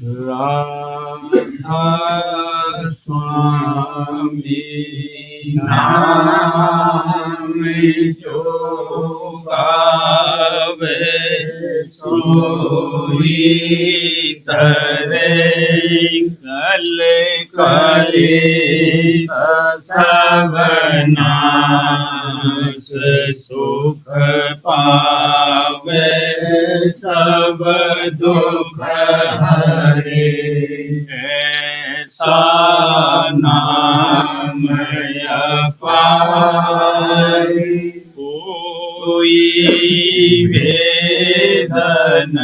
राधा स्वामी नाम जो गावे सोई तरे कल कले सब नाश सुख पावे सब दुख हरे ऐसा नाम अपार कोई वेद न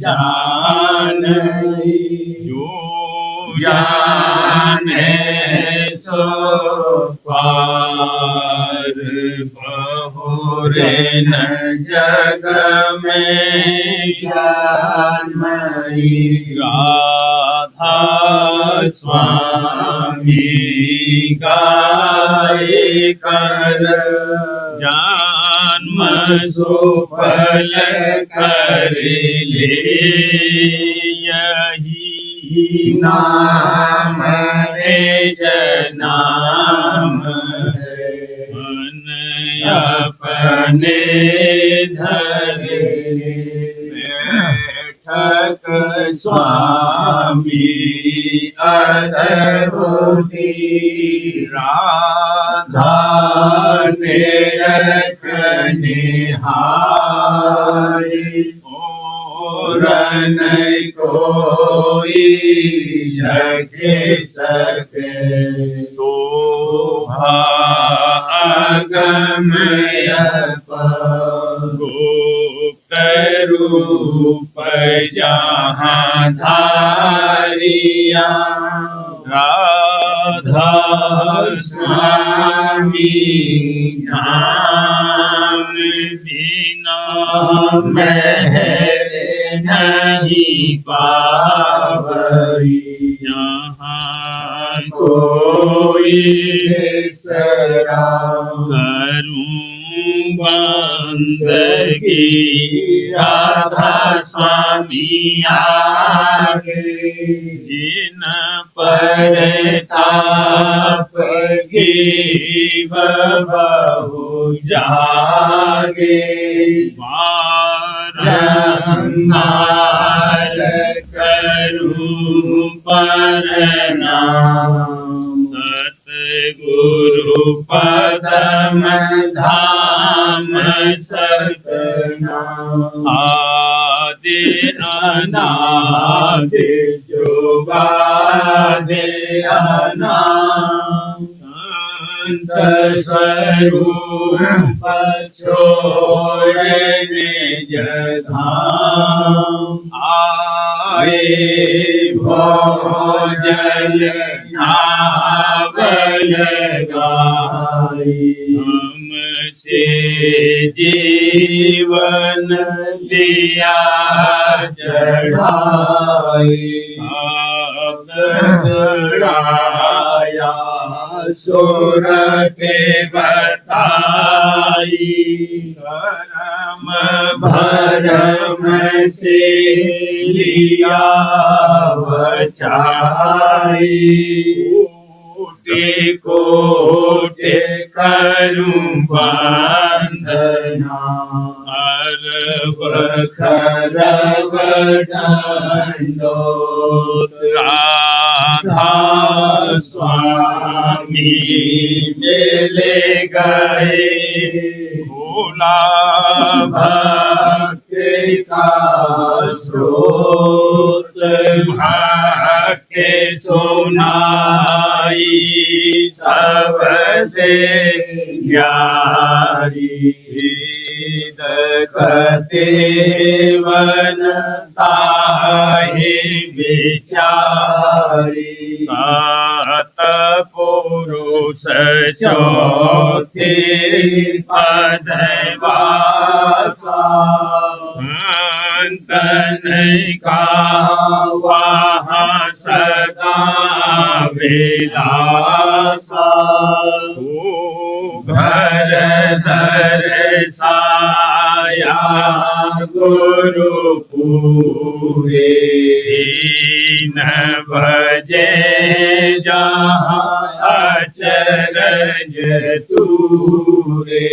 जाने जो जाने सो पार बहुरे न जग में ज्ञानमयी राधा स्वामी गाए कर जन्म सुफल कर ले यही नाम रे जनाम मन अपने धर बैठक स्वामी अद्भुति राधा निरखने हारी और नहीं कोई जगे सके शोभा अगमय गुप्त रूप जहाँ धारिया राधा स्वामी नाम बिना मेरे नहीं पावई जहाँ कोई सरा करूं बंदगी राधा स्वामी आगे जिन पर ताप जीव बहु जागे बारंबार करूं प्रणाम सतगुरु पदम धाम सतनाम आदि अनादि जुगादि अनाम संत स्वरूप छोड़े निज धाम आए भोजन नावल गाई हमसे जीवन लिया चढ़ाई सात चढ़ाया सुरते बताई करम भरम से लिया बचाई कोटि कोटि करूं वंदना अरब खरब दंडोत राधा स्वामी मिले गए भोला भक्ति का स्रोत भक्ति सुनाई सबसे न्यारी वेद कहते वन ताहि विचारी सात पुरुष चौथे पद वासा संतन का वहाँ सदा विलासा घर दर सा आया गुरु पूरे दीन भजे जहाँ अचरज तूरे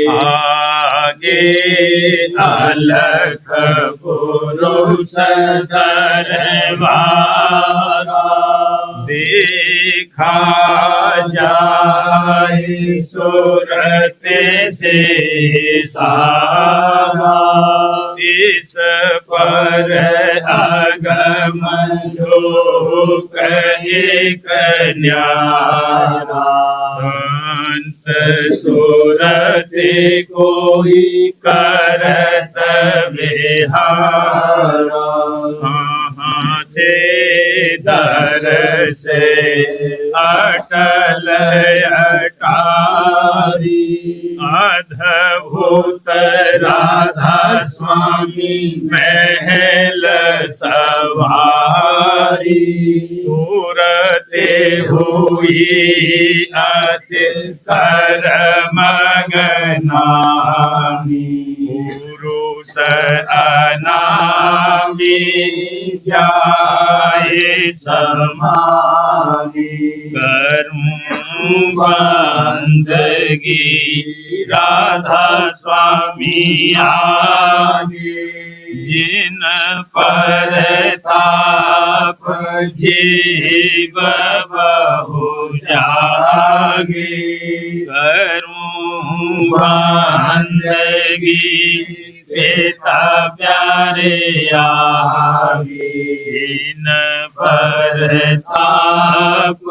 आगे अलख पुरुष दरबारा देखा जाए सूरत से सारा इस पर अगम लोक एक न्यारा संत सूरत कोई करत विहारा से दर से अटल अटारी अद्भुत राधा स्वामी महल सवारी सूरते हुई अति कर मगनामी पुरुष अनामी जाए समाधि करूं बंदगी राधा स्वामी आगे जिन पर ताप जीव बहु जागे करूं बंदगी पिता प्यारे आगे जिन पर ताप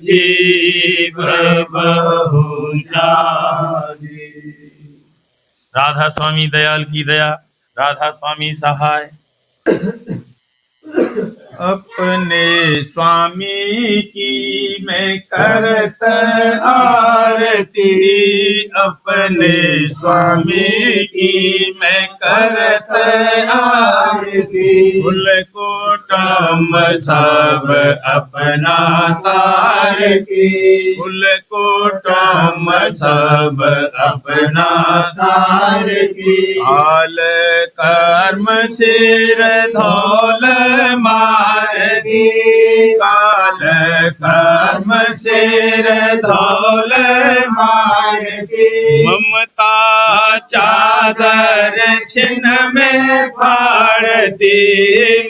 जीव बहु जागे। राधा स्वामी दयाल की दया, राधा स्वामी सहाय। अपने स्वामी की मैं करत आरती, अपने स्वामी की मैं करत आरती। कुल कुटुंब सब अपना तारती, कुल कुटुंब सब अपना तारती। हाल कर्म सिर धौल मारती, काल कर्म सिर धौल मारती। ममता चादर छिन में फाड़ती,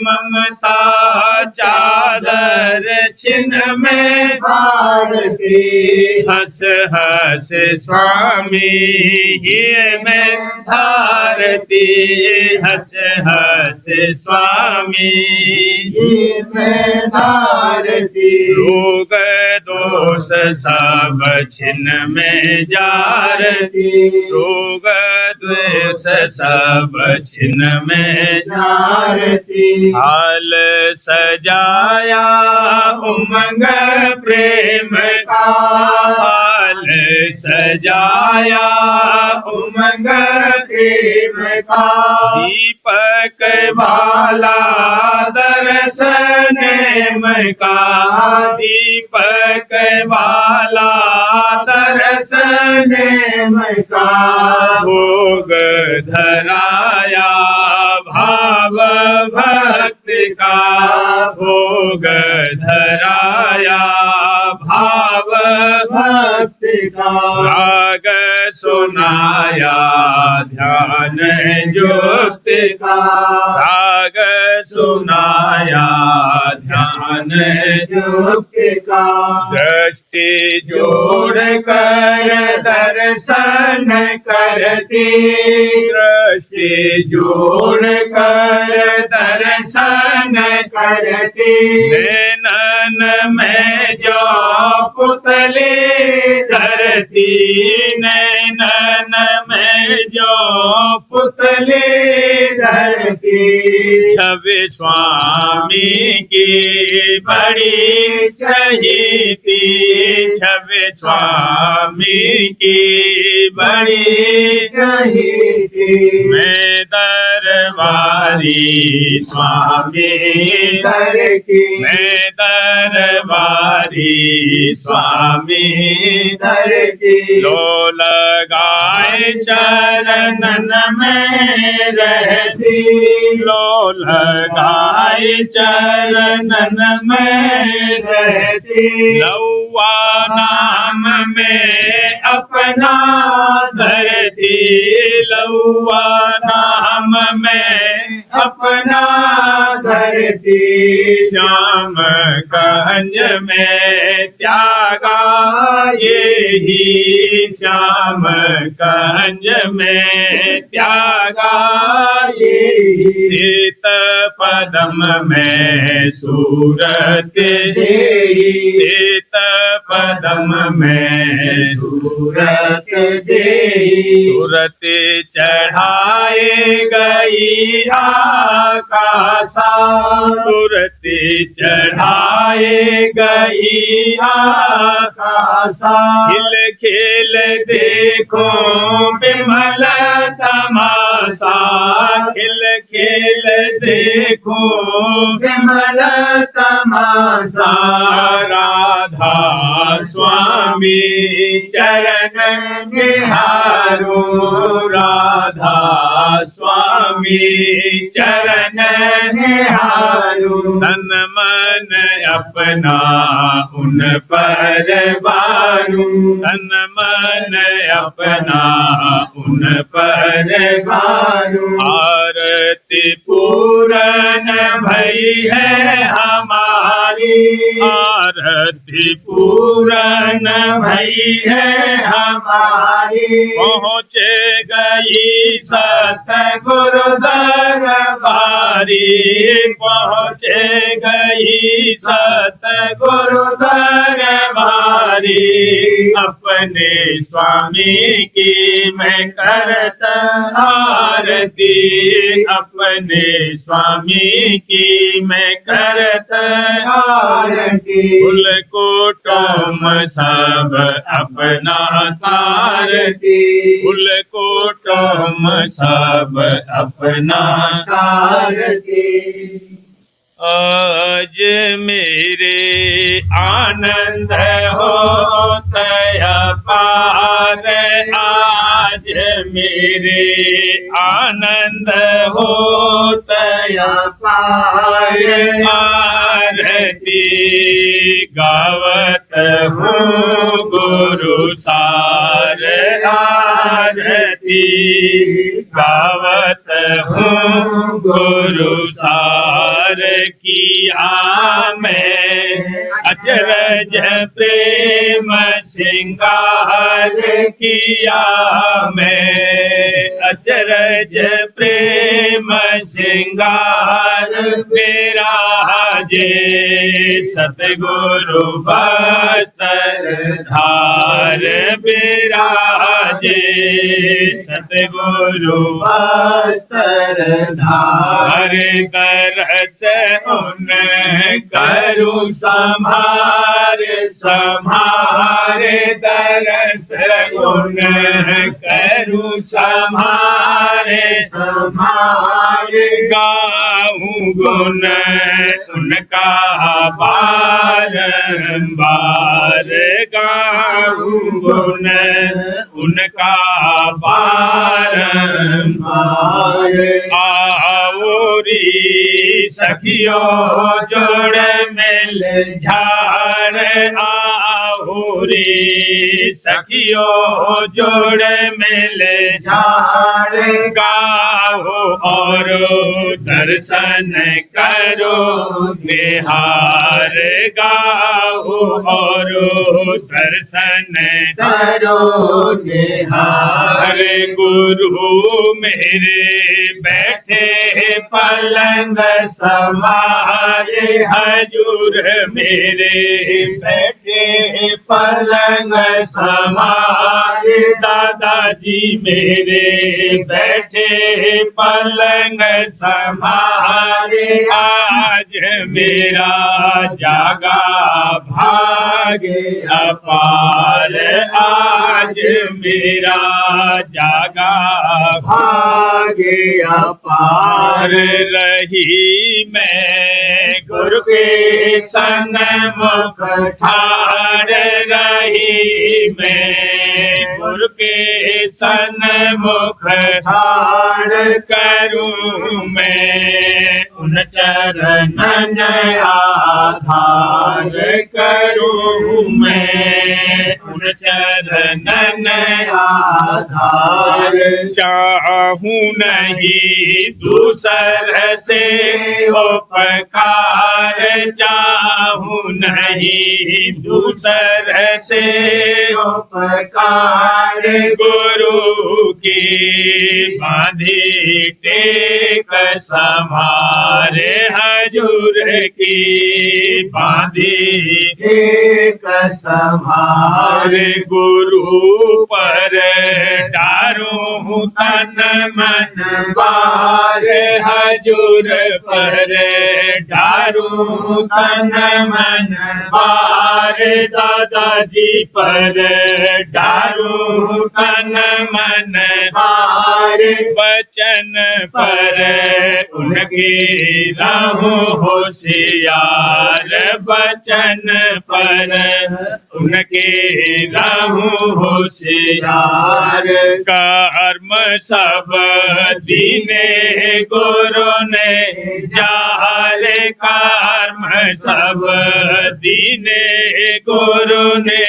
ममता चादर छिन में फाड़ती। हंस हंस स्वामी ही में धारती, हंस हंस स्वामी में धारती। रोग दोष सब छिन में जारती, रोग द्वेष सब छिन में जारती। हाल सजाया उमंग प्रेम का, हाल सजाया उमंग प्रेम का। दीपक वाला दर्शन का, दीपक वाला दर्शन का। भोग धराया भाव भक्त का, भोग धराया भाव भक्त का। राग सुनाया ध्यान युक्त का, राग सुनाया ध्यान युक्त का। दृष्टि जोड़ कर दर्शन करती, दृष्टि जोड़ कर दर्शन करती। नैनन में जो पुतले धरती, नैनन में जो पुतले धरती। छवि स्वामी की बड़ी चहीती, छवि स्वामी की बड़ी चहीती। की। मैं दरबारी स्वामी दर की। मैं दरबारी स्वामी दर की। लो लगाए चरणन में रहती लो लगाए चरणन में रहती लौआ नाम में अपना धरती लौआ नाम में अपना धरती श्याम कंज में त्यागा यही श्याम कंज में त्यागा यही शीत पदम में सूरत देही शीत पदम में सूरत देही सूरत चढ़ाए गई आकाशा सूरत चढ़ाए गई आकाशा खिल खिल देखो विमल तमाशा खिल खिल देखो विमल तमाशा राधा स्वामी चरण निहारो राधा स्वामी चरण निहारो तन मन अपना उन पर बारू तन मन अपना उन पर बारू आरती पूरन भई है हमारी आरती पूरन भई है हमारी पहुँचे गई सतगुरु दरबारी पहुँचे गई सतगुरु दरबारी अपने स्वामी की मैं करत आरती अपने स्वामी की मैं करत आरती कुल कुटुम सब अपना तारती कुल कुटुम सब अपना कारती आज मेरे आनंद होता पार आज मेरे आनंद होता पार आरती गावत हूँ गुरु सार आरती गावत हूँ गुरु सार किया मैं अचरज प्रेम सिंगार किया मैं अचरज प्रेम सिंगार मेरा जे सतगुरु बस्तर धार बिराजे सतगुरु बस्तर धार दरस उन करू संभार संभार दरस उन करू संभार संभार गाऊं गुण उनका बारंबार गाऊं गुण उनका बारंबार आओरी सखियों जोड़ मिल झाड़ आहुरी सखियों जोड़ मिल झाड़ गाओ और दर्शन करो निहार गाओ और दर्शन करो निहार गुरु मेरे बैठे पलंग समाये हजूर मेरे बैठे मेरे पलंग समारे दादाजी मेरे बैठे पलंग संभारे आज मेरा जागा भाग्य अपार आज मेरा जागा भाग्य पार अपार रही मैं गुरु के सन्मुख ठाड़ रही मैं गुरु के सन्मुख ठाड़ करूं मैं उन चरणन आधार करूं मैं उन चरणन आधार चाहूं नहीं दूसर से उपकार चाहूं नहीं दूसर से उपकार गुरु की बांधी टेक समारे हजूर की बांधी एक समार हमारे गुरु पर डारूं तन मन बार हजूर पर डारूं तन मन बार दादाजी पर डारूं तन मन बार बचन पर उनकी रहूं होशियार बचन पर उनके रहूं होशियार कर्म सब दीने गुरु ने जार कर्म सब दीने गुरु ने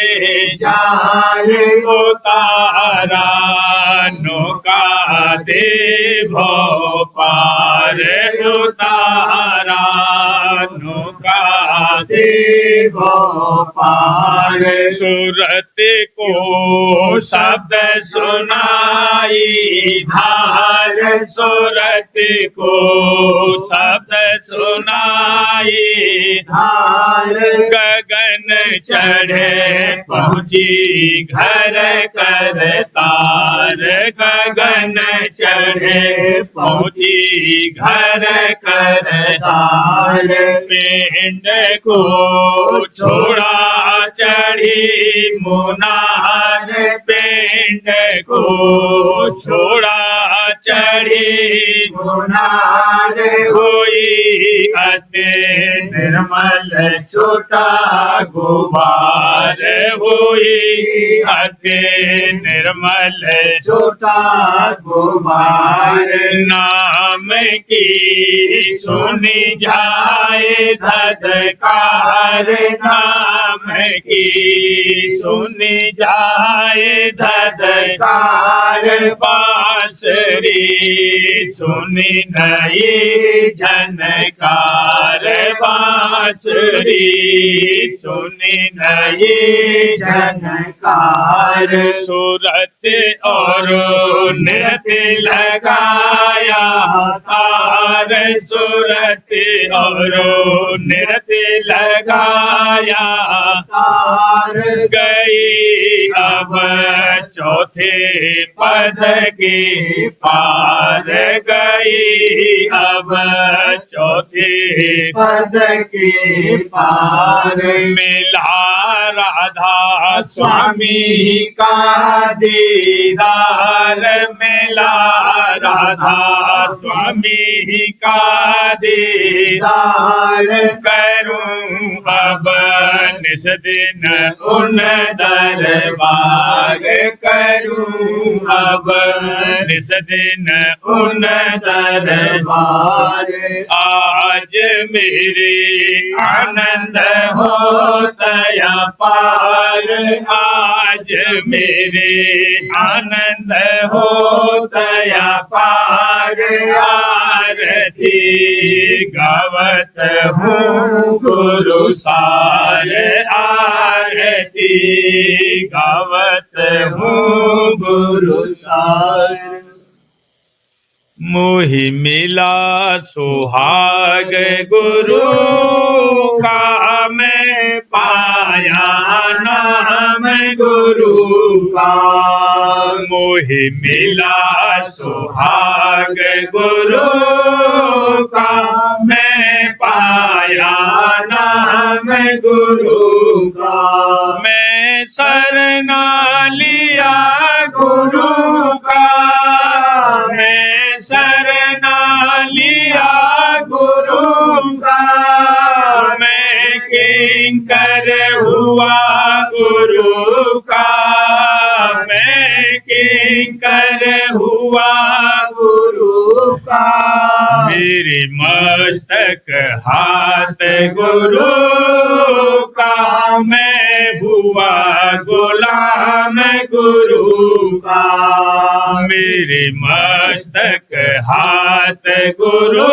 जार उतारा नौका दे भव पार उतारा नौका देव पार सूरत को शब्द सुनाई धार सूरत को शब्द सुनाई धार गगन चढ़े पहुंची घर कर तार गगन चढ़े पहुंची घर कर तार पिंड को छोड़ा चढ़ी मुनार पिंड को छोड़ा चढ़ी मुनार हुई अति निर्मल छोटा गुबार हुई अति निर्मल छोटा गुबार नाम की सुनी जाए धधकार नाम की सुनी जाए धधकार बांसुरी सुनी नई झनकार बांसुरी सुनी नई झनकार सूरत और नृत्य लगाया तार सूरत और नृत्य लगाया तार गई अब चौथे पद के पार गई अब चौथे पद के पार मिला राधा स्वामी का दीदार मिला राधा स्वामी का दीदार करूं अब निस दिन उन दरबार करूं अब निस दिन उन दरबार आज मेरे आनंद होतया पार आज मेरे आनंद होतया पार आरती गावत हूँ गुरु सार आरती गावत हूँ गुरु सार मोहि मिला सुहाग गुरु का मैं पा पाया नाम गुरु का मोहि मिला सुहाग गुरु का मैं पाया नाम गुरु का मैं शरणा लिया गुरु का मैं शरणा लिया गुरु का मैं किंकर हुआ गुरु का मैं किंकर हुआ गुरु का मेरे मस्तक हाथ गुरु का मैं हुआ गुलाम गुरु का मेरे मस्तक हाथ गुरु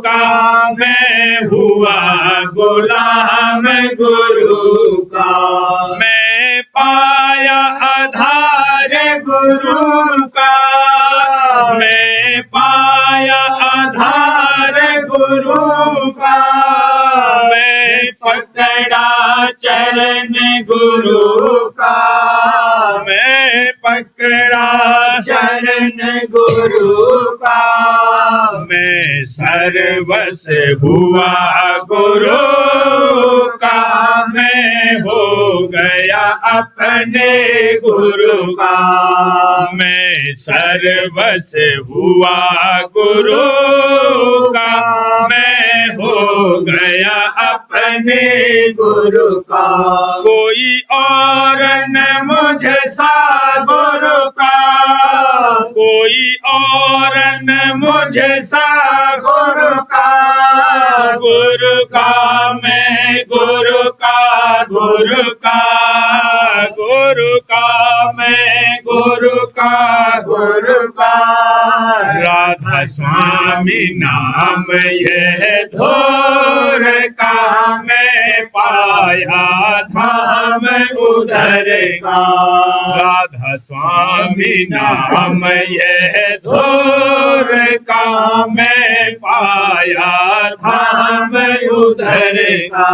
का मैं हुआ गुलाम गुरु का मैं पाया आधार गुरु का मैं पाया आधार गुरु का मैं पकड़ा चरण गुरु का मैं पकड़ा चरण गुरु का मैं सर्वस हुआ गुरु का मैं हो गया अपने गुरु का मैं सर्वस हुआ गुरु का मैं हो गया अपने गुरु का कोई और न मुझ सा गुरु का कोई और न मुझ सा गुरु का गुरु का मैं गुरु का गुरु का गुरु का मैं गुरु का गुरु का राधा स्वामी नाम यह धोर का मैं पाया धाम उधर का राधा स्वामी नाम यह धोर का मैं पाया धाम उधर का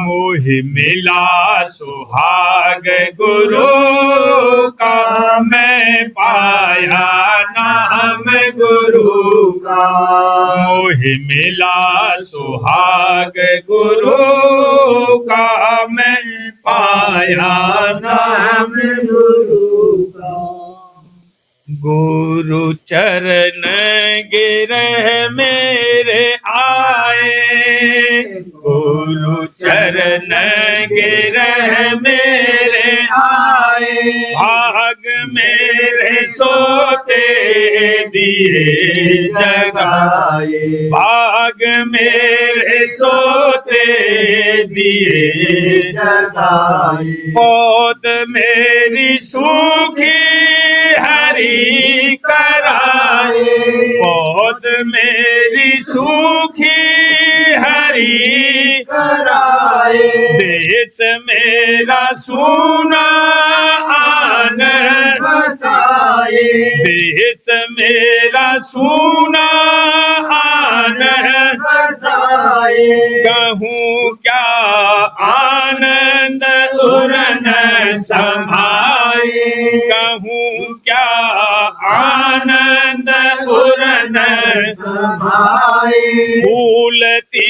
मोहि मिला सुहाग गुरु का मैं पाया नाम गुरु का मोहि मिला सुहाग गुरु का मैं पाया नाम गुरु का गुरु चरण गिरह मेरे आए गुरु चरण गिरह मेरे आए भाग मेरे सोते दिए जगाए भाग मेरे सोते दिए जगाए पौध मेरी सूखी हरी कराए पौध मेरी सूखी हरी कराए देश मेरा सूना आन बसाए देश मेरा सूना आन बसाए कहूँ क्या आनंद उरन समाए कहूँ क्या आनंद उरन समाए फूलती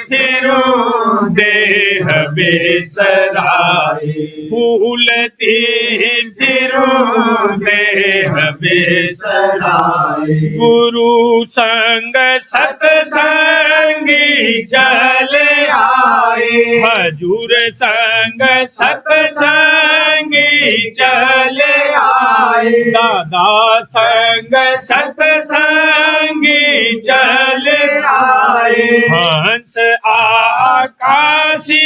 फिरूं देह बेसराए फूलती फिरूं देह बेसराए गुरु संग सतसंगी चले आए हजूर संग सतसंगी चले आए दादा संग सतसंगी चले आए हंस आकाशी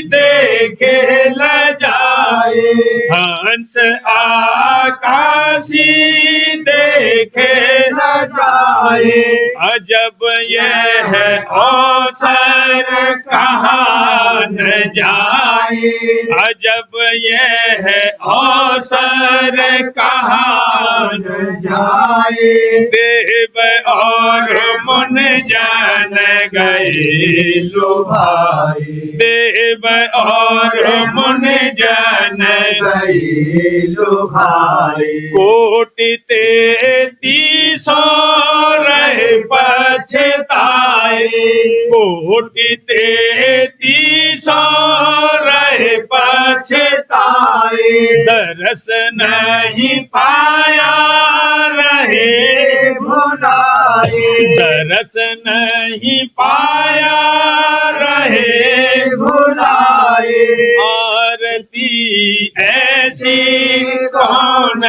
देखे ल जाए हंस आकाशी देखे जाए अजब यह है औसत अवसर कहाँ न जाए, अजब ये है अवसर कहाँ न जाए। देव और मुन जान गए लुभाए, देव और मुन जान गए लुभाए। कोटि 33 रहे पछताए, कोटि 33 रहे पछताए। दरस नहीं पाया रहे भुलाए, दरस नहीं पाया रहे भुलाए। आरती ऐसी कौन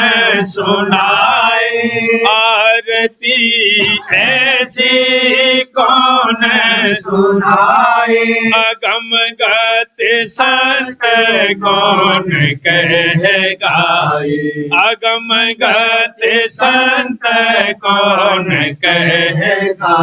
सुनाए, आरती ऐसी कौन सुनाए। अगम गत संत कौन कहेगा, अगम गत संत कौन कहेगा।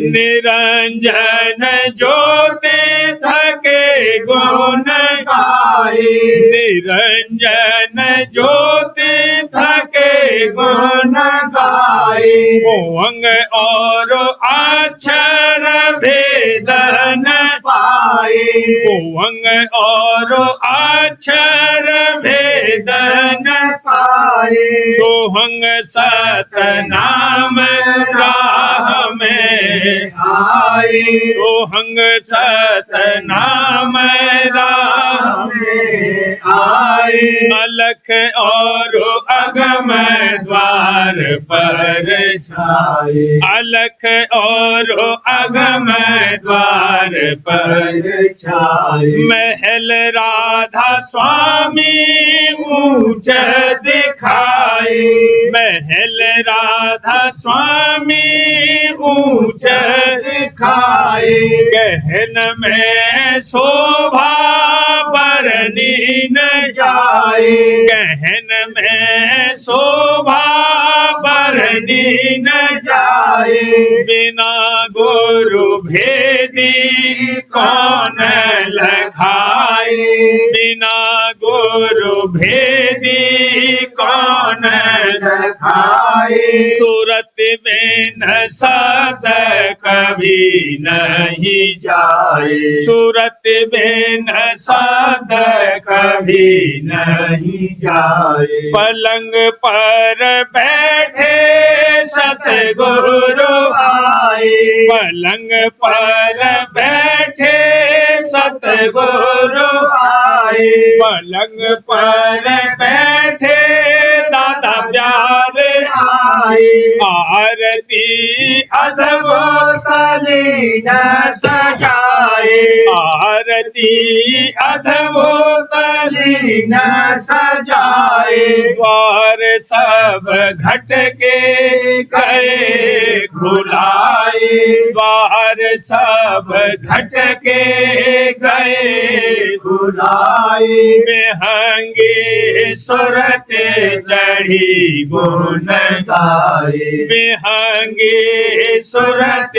निरंजन ज्योति थके गुण गाए, निरंजन ज्योति थके गुण गाए। ओंग और अक्षर भेदन पाए, ओंग और अक्षर भेदन पाए। सोहंग सतनाम राह में आए, सोहंग सतनाम राह में आए। अलख और अगम द्वार पर छाए, अलख और अगम द्वार पर छाए। महल राधा स्वामी ऊंच दिखाए, महल राधा स्वामी ऊंच दिखाए। गहन में शोभा बरनी न जाए, गहन में शोभा बरनी न जाए। बिना गुरु भेदी कौन लखाए, बिना गुरु भेदी कौन खाए। सूरत में न सद कभी नहीं जाए, सूरत में न सद कभी नहीं जाए। पलंग पर बैठे सतगुरु आए, पलंग पर बैठे सतगुरु आए। पलंग पर बैठे दादा प्यारे आए, आरती अद्भुत लीन सजाए। आरती अद्भुत लीन सजाए। द्वार सब घट के गए खुलाए, द्वार सब घट के गए बुलाए। बेहंगी सुरत चढ़ी गुण गाए, बेहंगी सुरत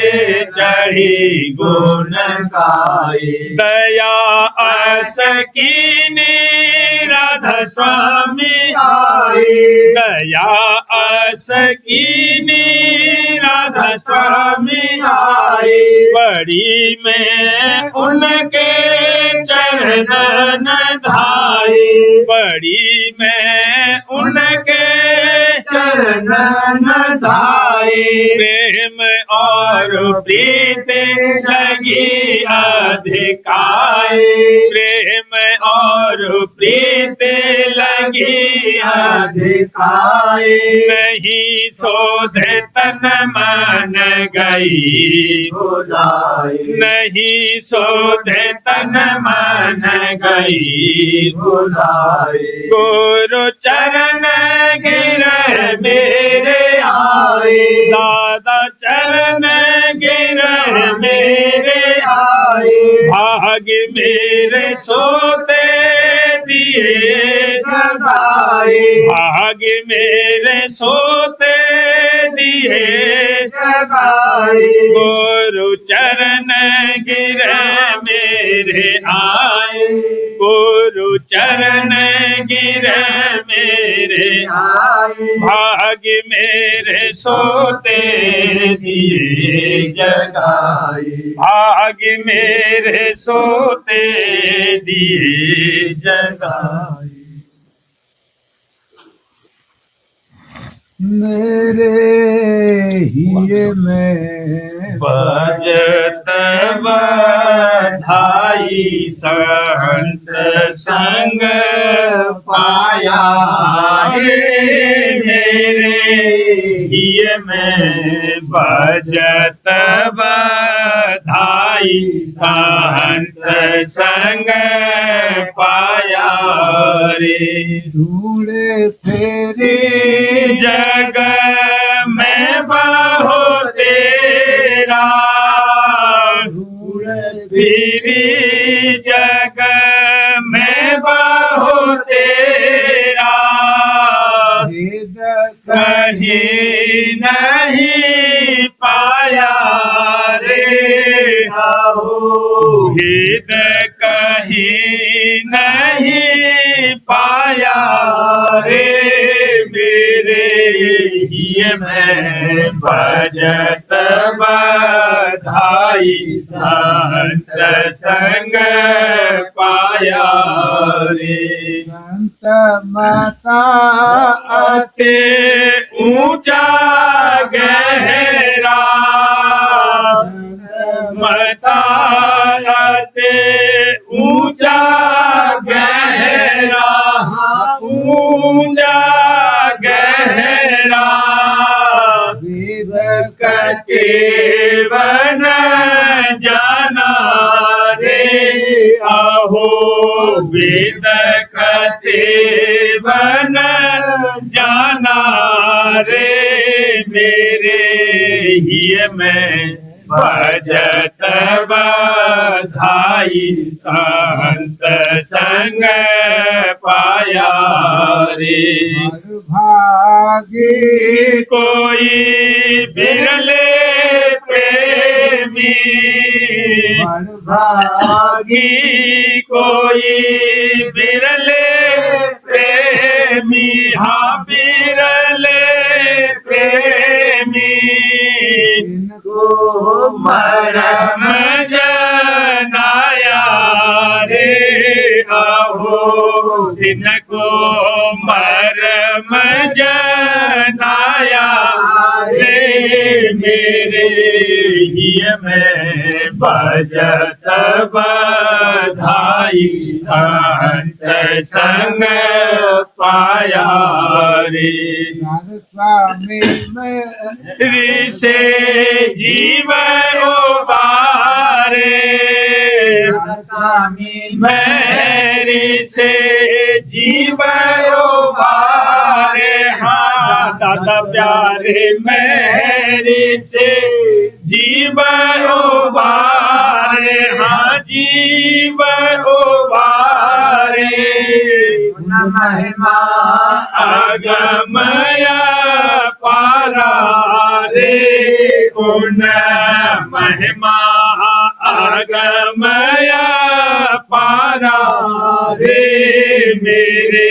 चढ़ी गुण गाए। दया अस कीनी राधा स्वामी आए, दया अस कीनी राधा स्वामी आए। बड़ी में उनके चरणन धाए, बड़ी में उनके चरणन धाए। प्रेम और प्रीत लगी अधिकाए, प्रेम और प्रीत लगी दिखाए। नहीं शोध तन मन गई, बुलाए, नहीं शोध तन मन गई। बुलाए। गुरु चरण गिर मेरे आए, दादा चरण गिर मेरे आए। भाग मेरे सोते दिए, जगाए, भाग मेरे सोते दिए जगाए गुरु चरण गिरे मेरे आए गुरु चरण गिरे मेरे आए भाग मेरे सोते दिए जगाए भाग मेरे सोते दिए जगाए मेरे हिये में बजत बधाई संत संग पाया रे मेरे हिये में बजत बधाई संत संग पाया रे ढूंढे फेरी जग में बहो तेरा ढूंढे फिरी जग में बहो तेरा भेद कहीं नहीं पाया रे कहो भेद कहीं नहीं पाया रे मेरे हिये में बजत बधाई संत संग पाया रे संत माता अते ऊंचा गहरा मताते ऊंचा गहरा ऊंचा गहरा वेद कते वन जाना रे आहो वेद कते वन जाना रे मेरे हिये में भजत बधाई संत संग पाया रे भागी कोई बिरले प्रेमी भागी कोई बिरले प्रेमी हाँ बिरले प्रेमी इनको मरम जनाया रे आहो इनको मरम जनाया रे मेरे हिये में बजत बधाई संत संग पाया रे स्वामी में ऋषे जीवन उबारे स्वामी मेरी से जीवन उबारे हाँ दादा प्यारे मेरी से जीवन उबारे हाँ जीवन उबारे महिमा अगमया पारा रे उन महिमा अगमया पारा रे मेरे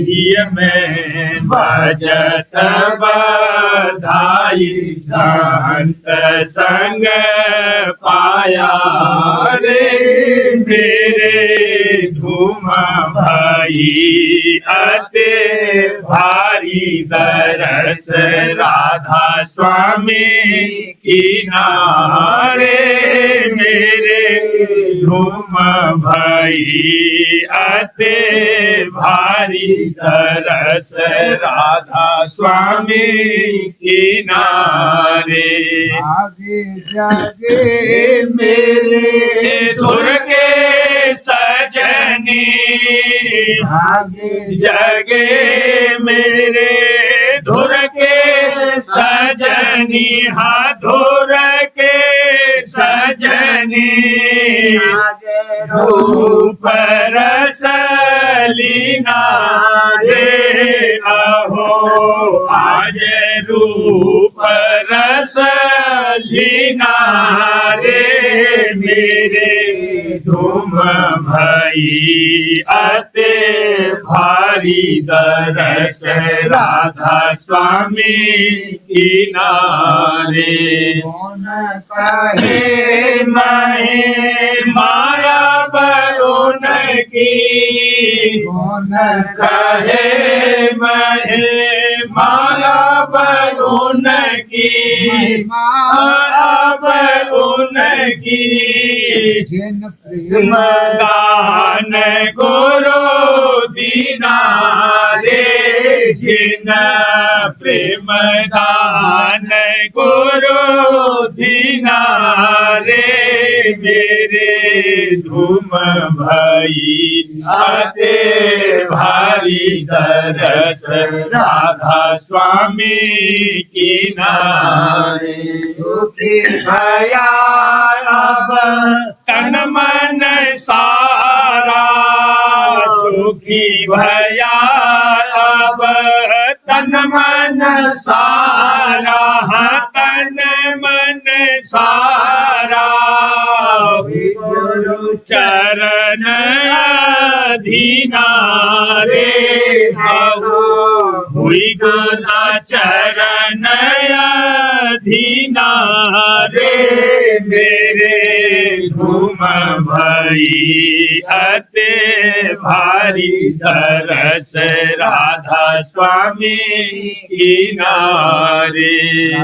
हिये में बजत बधाई संत संग पाया रे मेरे धूम भाई अते भारी दरस राधा स्वामी की नारे मेरे धूम भाई अते भारी दरस राधा स्वामी की नारे आगे जागे मेरे धुर के सजनी आगे जगे मेरे धुर के सजनी हाँ धुर के सजनी रूप रसलीना रे अहो आज रूप रस लीना रे मेरे धूम भई अते भारी दरस राधा स्वामी किनारे कौन कहे महे माया बरुन की कौन कहे महे माया बरुन की अब उनकी जिन प्रेम दान गुरु दीना रे जिन प्रेम दान गुरु दीना रे मेरे धूम भई अते भारी दरस राधा स्वामी किनारे सुखी भया अब तन मन सारा सुखी भया अब तन मन सारा तन मन सारा गुरु चरण अधीना रे हुई गुना चरण अधीना रे मेरे धूम भई अते भारी दरस राधा स्वामी किनारे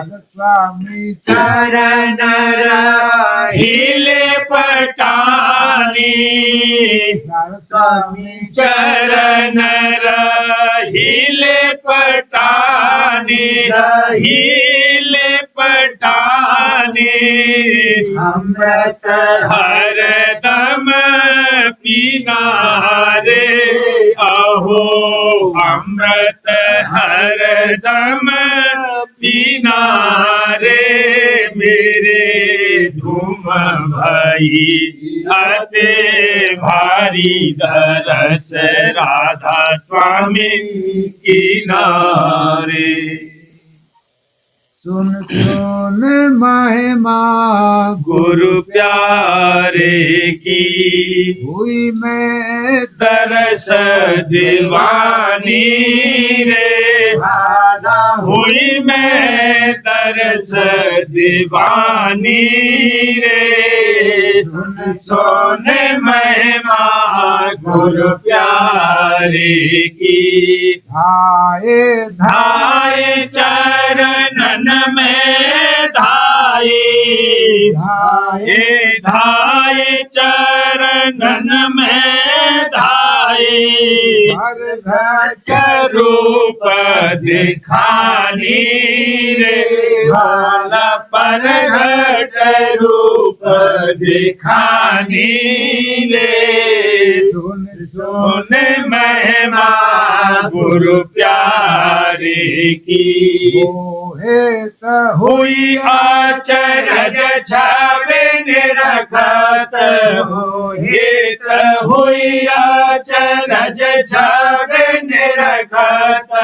स्वामी चरण हिले पटानी स्वामी चरण हिले पटानी हिले पटानी अमृत हरदम पीना रे अहो अमृत हरदम पीना रे मेरे धूम भई अते भारी दरस राधा स्वामी किनारे सुन सुन महिमा गुरु प्यारे की हुई मैं दरस दीवानी रे राधा हुई मैं दरस दीवानी रे सोन महिमा गुरु प्यारे की धाये धाये चरणन में धाये धाये धाये चरणन में धाये हर घट रूप दिखानी रे भाला पर घट रूप दिखानी रे सुन सोन महिमा गुरु प्यारे की मोहे हुई आचरज छाबिन रखत हित हुई आचरज छाबिन रखत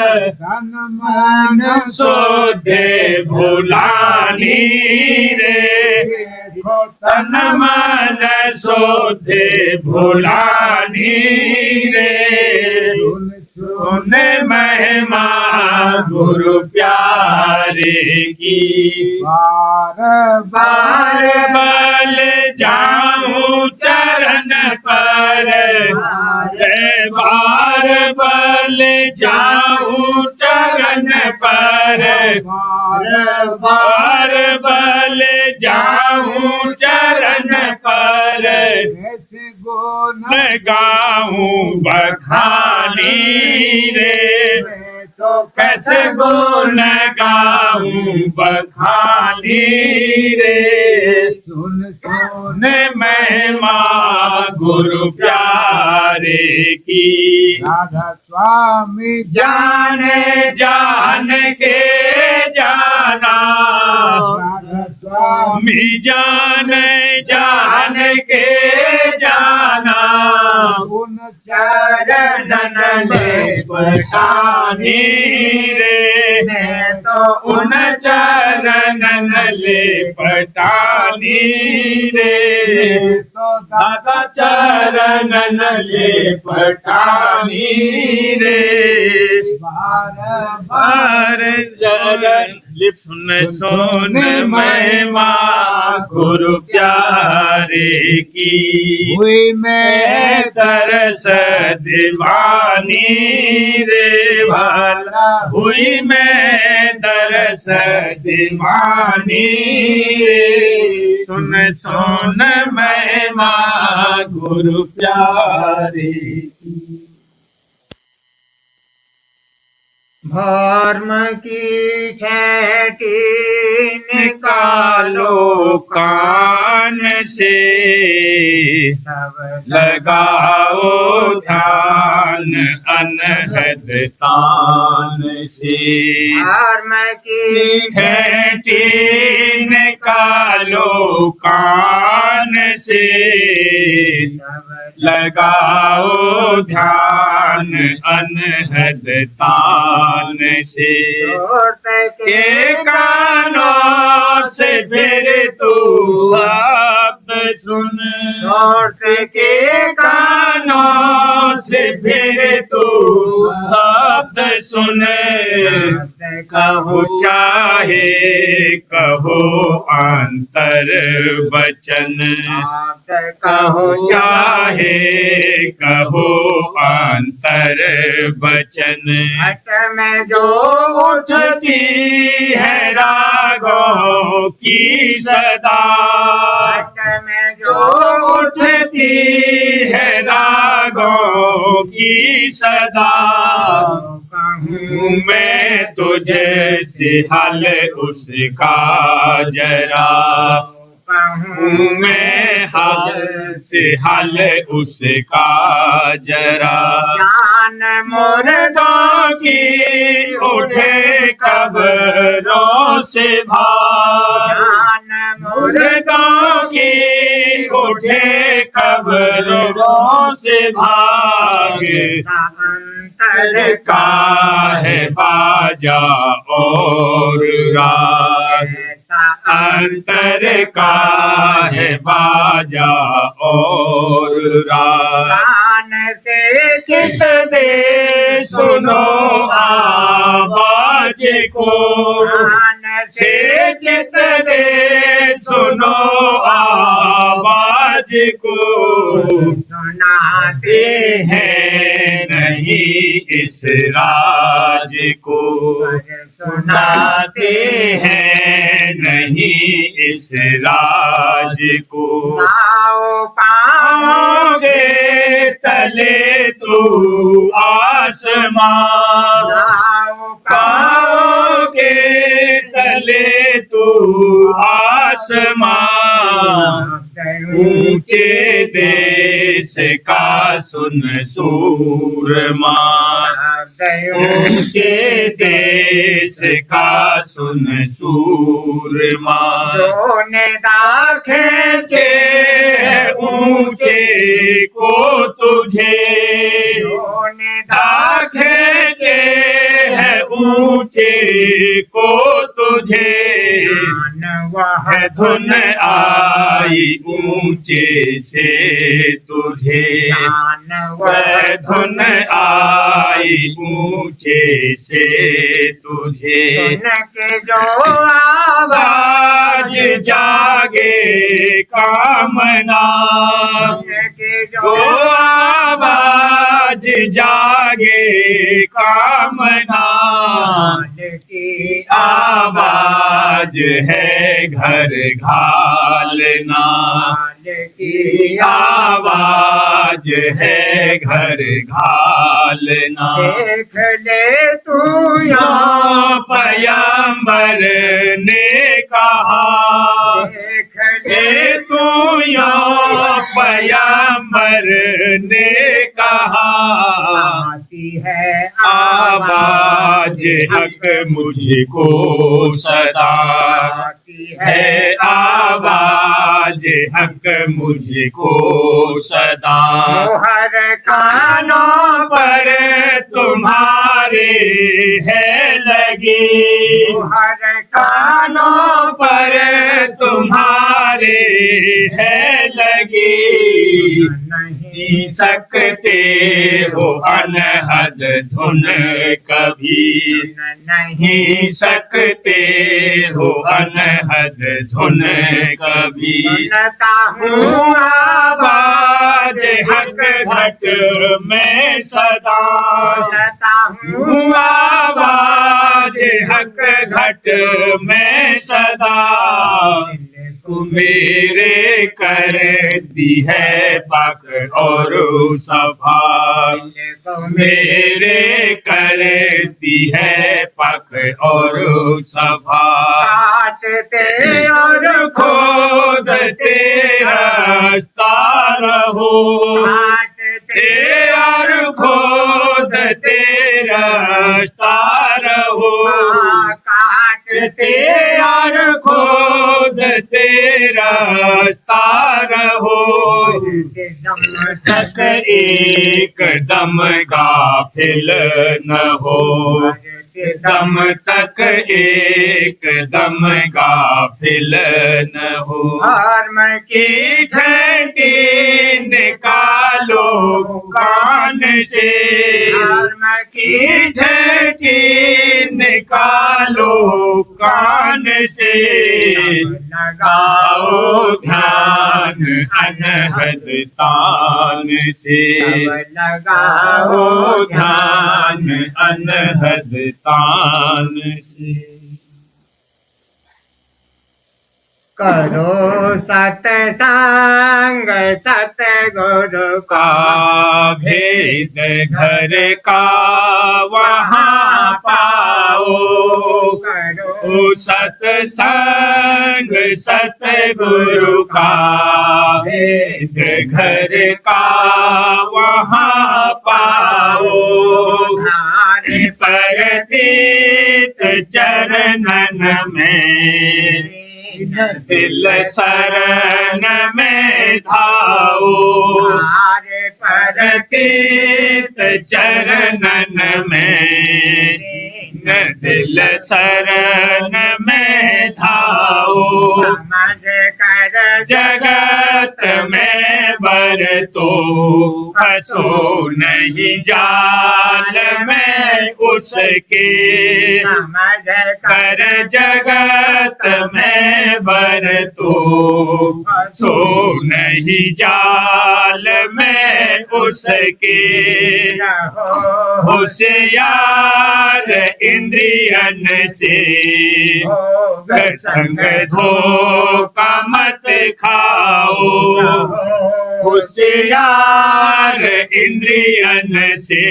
तन मन सोधे भुलानी रे तन मन सोधे भुलानी रे सुन महिमा गुरु प्यारे की बार बार बल जाऊं चरण पर बार बल जाऊं चरण पर बार बल जाऊं चरण पर ऐसे गुण गाऊं बखानी रे तो कैसे गुण गाऊं बखानी रे सुन सुन ने महिमा गुरु प्यारे की राधा स्वामी जाने जान के जाना राधा स्वामी मी जाने जान के जाना उन चरणन ले पटानी रे ने तो उन चरणन ले पटानी रे दादा चरण ले पटानी रे बार जगन सुन सुन महिमा गुरु प्यारे की हुई मैं तरस दीवानी रे भला हुई मैं तरस दीवानी रे सुन सुन महिमा गुरु प्यारे की भर्म की छठी निकालो कान से लगाओ ध्यान अनहद तान से भर्म की छठी निकालो कान से लगाओ ध्यान अनहद तान से के कानों से फिर तू शब्द सुन के कानों से फिर तू शब्द सुन कहो चाहे कहो अंतर वचन कहो चाहे कहो अंतर वचन हट में जो उठती है रागों की सदा हट में जो उठती है रागों की सदा कहूँ मैं तुझे से हल उसका जरा कहूँ मैं हाल से हल उसका जरा जान मुर्दों की उठे कब्रों से भाग जान मुर्दों की उठे कब्रों से भाग अंतर का है बाजा और राग अंतर का है बाजा और राग कान से चित दे सुनो आवाज को कान से चित दे सुनो आवाज को सुनाते हैं नहीं इस राज को सुनाते हैं नहीं इस राज को आओ पाओगे तले तू आसमां आओ पाओगे तले तू आसमां ऊंचे देश का सुन सूरमा ऊंचे देश का सुन सूरमा जो निदा खेचे है ऊंचे को तुझे जो निदा खेचे है ऊंचे को तुझे वह है धुन आई ऊंचे से तुझे वह धुन आई ऊंचे से तुझे सुन के जो आवाज जागे कामना सुन के जो आवाज जागे कामना की आवाज है घर घालना की आवाज है घर घालना देख ले तू यहाँ पयंबर ने कहा देख ले तू यहाँ पयंबर ने कहा आती है आवाज हक मुझको सदा आती है आवाज हक मुझको सदा हर कानों पर तुम्हारे है लगी हर कानों पर तुम्हारे है लगी, नहीं सकते हो अनहद धुन कभी, नहीं सकते हो अनहद धुन कभी। सुनता हूँ आवाज हक घट में सदा, सुनता हूँ हूँ आवाज हक घट में सदा, मेरे कर दी है पाक और सफा, मेरे कर दी है पाक और सफा। काटते और खोदते रास्ता रहो, काटते और खोदते रास्ता रहो, काटते और खोदते रास्ता रहो, तक एक दम गाफिल न हो, दम तक एक दम गाफिल न हो। धर्म की ठंडी निकालो कान से, धर्म की ठंडी निकालो कान से, लगाओ ध्यान अनहद तान से, लगाओ ध्यान अनहद तान से। करो सत्संग सतगुरु का भेद घर का वहाँ पाओ, करो सत्संग सतगुरु का भेद घर का वहाँ पाओ, धारे परतीत चरणन में दिल शरण में धाओ, धारे परतीत चरणन में दिल शरण में धाओ, समझ कर जगत में बरतो फंसो नहीं जाल में उसके, समझ कर जगत में बरतो सो नहीं जाल में उसके, होशियार इंद्रियन से संग धोखा मत खाओ, होशियार इंद्रियन से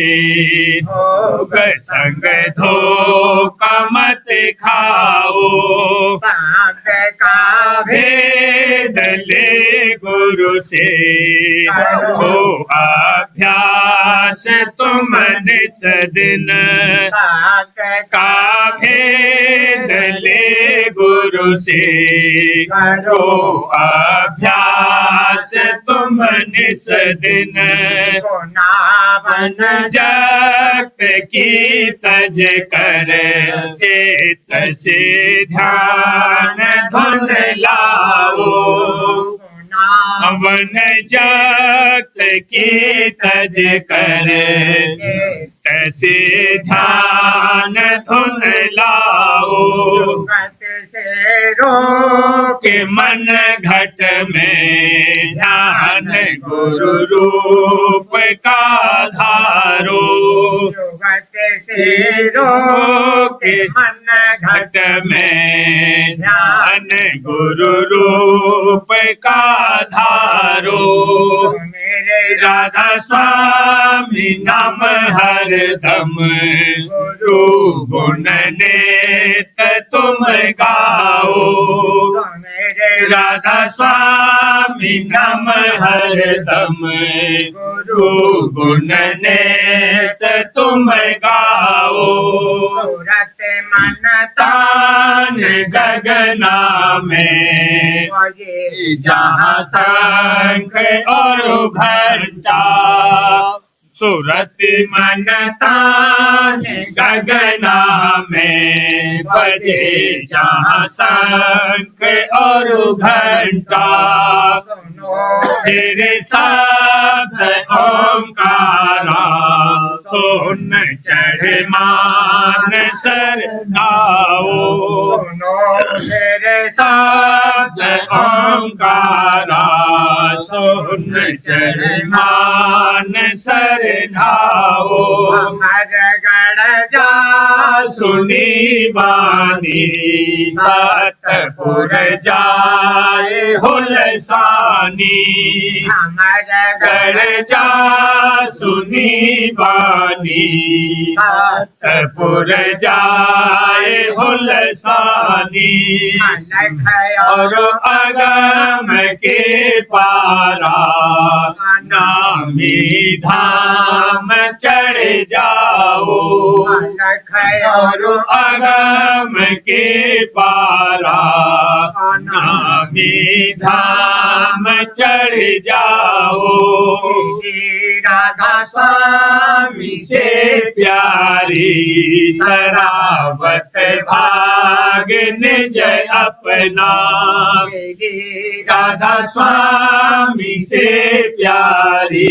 संग धोखा मत खाओ, सांप का भेद ले गुरु से हो अभ्यास तुम निस दिन, सांप का भेद ले गुरु से हो अभ्यास तुम निस दिन, नावन जगत की तज कर चेत से ध्यान धुन लाओ, अवन जगत की तज कर तैसे ध्यान धुन लाओ, से रो के मन घट में ध्यान गुरु रूप का धारो, से रो के मन घट में ध्यान गुरु रूप का धारो, मेरे राधा स्वामी नाम हर दम गुरु गुण नेत तुम गाओ, मेरे राधा स्वामी नाम हर दम गुरु गुण नेत तुम गाओ, सूरत मन तान गगना में मुझे जहाँ शंख और घंटा, सूरत मन तान गगना में बजे जहाँ शंख और घंटा तेरे शब्द ओंकारा सुन चढ़े मान सरनाओ मेरे शब्द ओंकारा सुन चढ़े मान सरनाओ हर गढ़ जा सुनी बानी सतपुर जाए हुलसानी हमार गढ़ जा सुनी बानी सतपुर जाए हुलसानी और अगम के पारा नामी धाम चढ़ जाओ और अगम के पारा नामी धाम चढ़ जाओ राधा स्वामी से प्यारी सरावत भाग निज अपना राधा स्वामी से प्यारी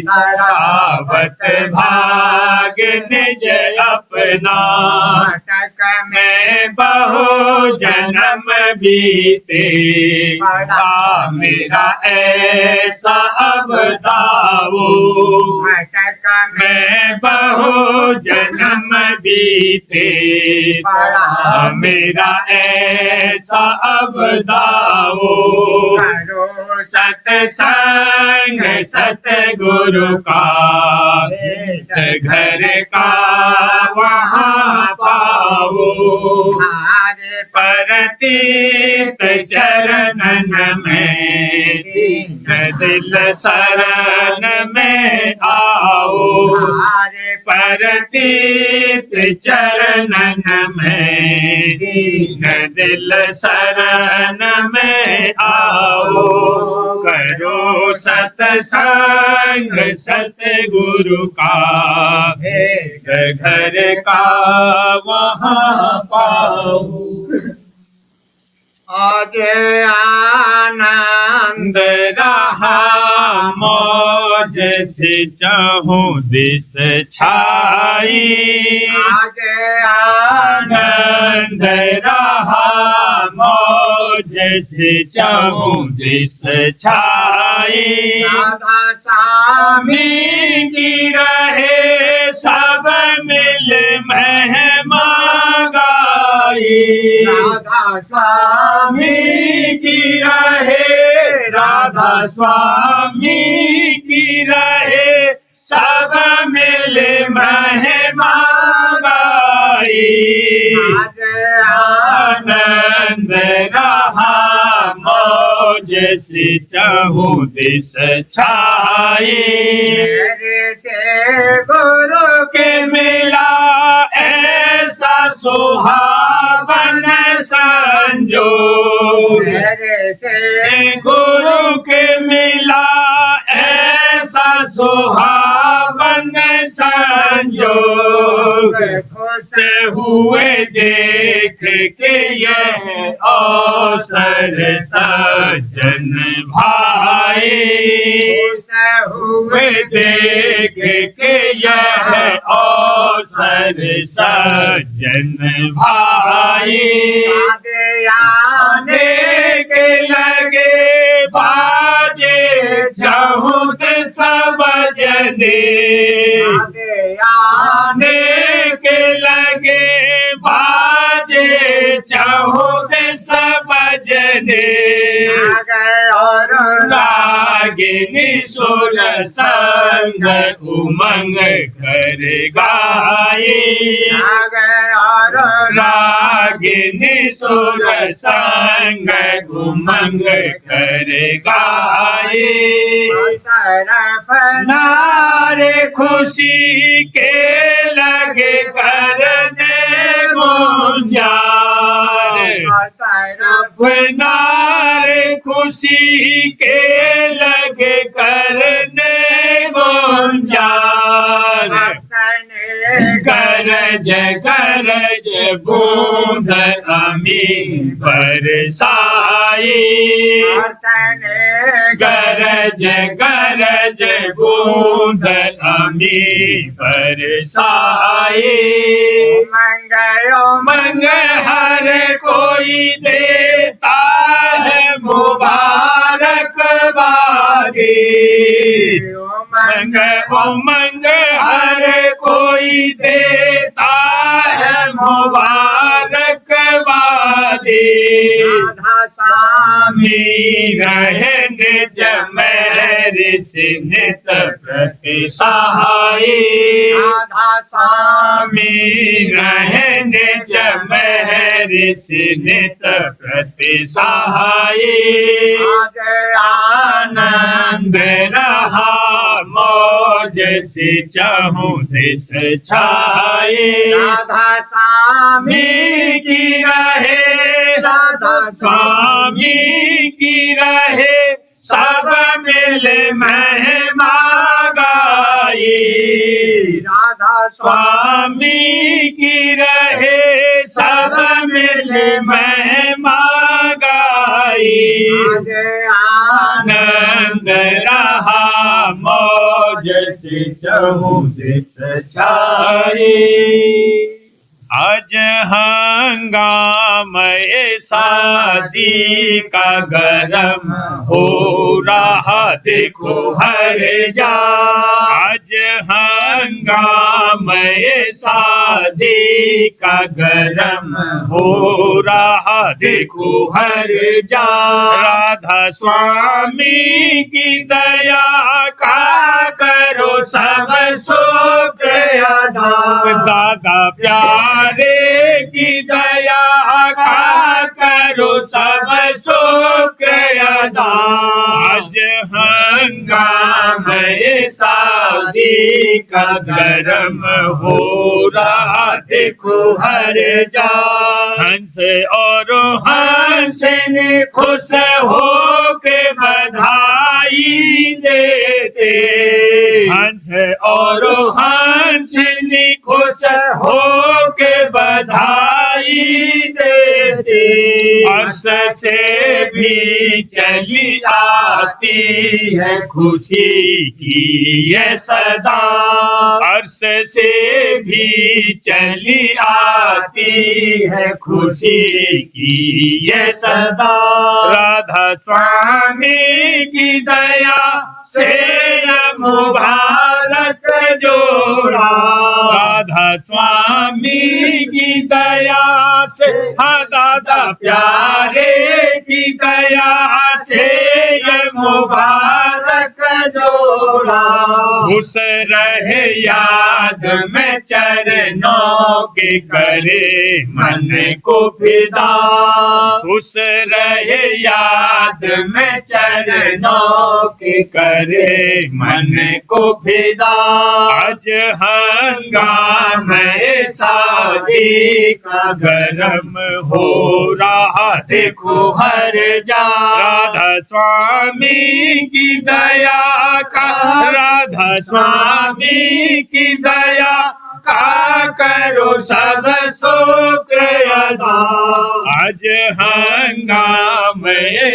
सरावत भाग निज अपना मैं बहु जन्म बीते बड़ा मेरा ऐसा अब दावो मैं बहु जन्म बीते बड़ा मेरा ऐसा अब दावो सत्संग सतगुरु का घर का वहाँ पाओ परतीत चरणन में दिल शरण में आओ परतीत चरणन में दिल शरण में आओ करो सत्संग सतगुरु का घर का वहाँ पाओ आज आनंद रहा मौज से चाहूं दिस छाई आज आनंद रहा मौज से चाहूं दिस छाई राधा स्वामी मी की रहे सब मिल महिमा गाई राधा स्वामी स्वामी की रहे राधा स्वामी की रहे सब मिले महिमा गाई आज आनंद रहा मौज से चाहूं दिस छाई मेरे से गुरु के मिला ऐसा सुहावन संजोग मेरे से गुरु के मिला ऐसा सुहावन संजोग खुश हुए देख के यह अवसर सज्जन भाई हुए हुए देख के यह अवसर सज्जन भाई आने के लगे बाजे जहुद सब जने आने के लगे बाजे जहुद सब जने और रागिनी सुर संग उमंग कर गाई और रागिनी सुर संग उमंग कर गाई तरफ नारे खुशी के लगे करने गुंजार तरफ नारे खुशी के लगे करने गुंजार गरज गरज बूंद अमी बरसाई बरसने गरज गरज बूंद अमी बरसाई उमंग हर कोई देता है मुबारकबादी उमंग हर कोई देता है मुबारकबादी राधा स्वामी रहे निज मेहर से नित प्रति सहाई राधा स्वामी रहे निज मेहर से नित प्रति सहाई आज आनंद रहा मौज से चाहूं दिस छाए राधा स्वामी स्वामी की रहे राधा स्वामी की रहे सब मिले महिमा गाई राधा स्वामी की रहे सब मिले महिमा गाई आज आनंद रहा मौज से चहु दिस छाई आज हंगाम शादी का गरम हो रहा देखो हर जा आज हंगाम शादी का गरम हो रहा देखो हर जा राधा स्वामी की दया का करो सब शुक्र अदा दादा प्यारे की दया का करो सब शुक्र अदा आज हंगाम शादी का गरम हो रहा देखो हर जा हंस और हंस ने खुश हो के बधाई देते हंस और हंस ने खुश हो के बधाई देते अर्श से भी चली आती है खुशी की ये सदा अर्श से भी चली आती है खुशी की ये सदा राधा स्वामी की दया से मुबारक जोड़ा राधा स्वामी की दया से हाँ दादा प्यारे की दया से ये मुबारक जोड़ा उस रहे याद में चरणों के करे मन को फिदा उस रहे याद में चरणों के करे मन को फिदा आज हंगाम शादी का गरम हो रहा देखो हर जा राधा स्वामी की दया का राधा स्वामी की दया का करो सब शुक्र अदा आज हंगाम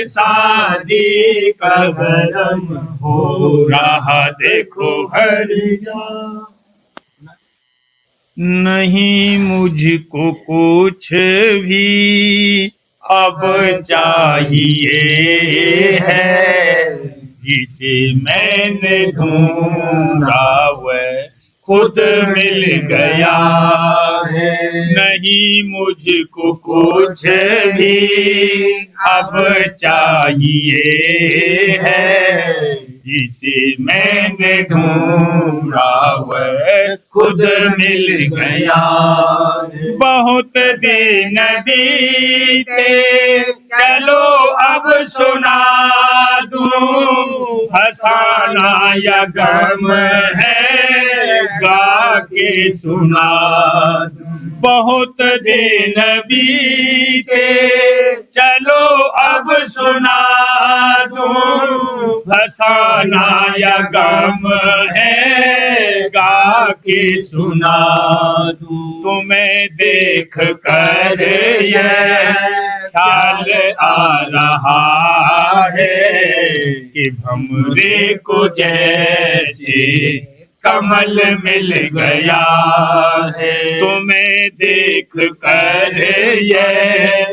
शादी का गरम हो रहा देखो हर जा नहीं मुझको कुछ भी अब चाहिए है जिसे मैंने ढूंढा वह खुद मिल गया है नहीं मुझको कुछ भी अब चाहिए है जिसे मैंने ढूंढा वह खुद मिल गया बहुत दिन बीते चलो अब सुना दूं हंसाना या गम है गा के सुना दूं बहुत दिन बीते चलो अब सुना दूं, फसाना या गम है गा के सुना दूं। तुम्हें देख कर ये ख्याल आ रहा है कि भंवरे को जैसे कमल मिल गया है। तुम्हें देख कर ये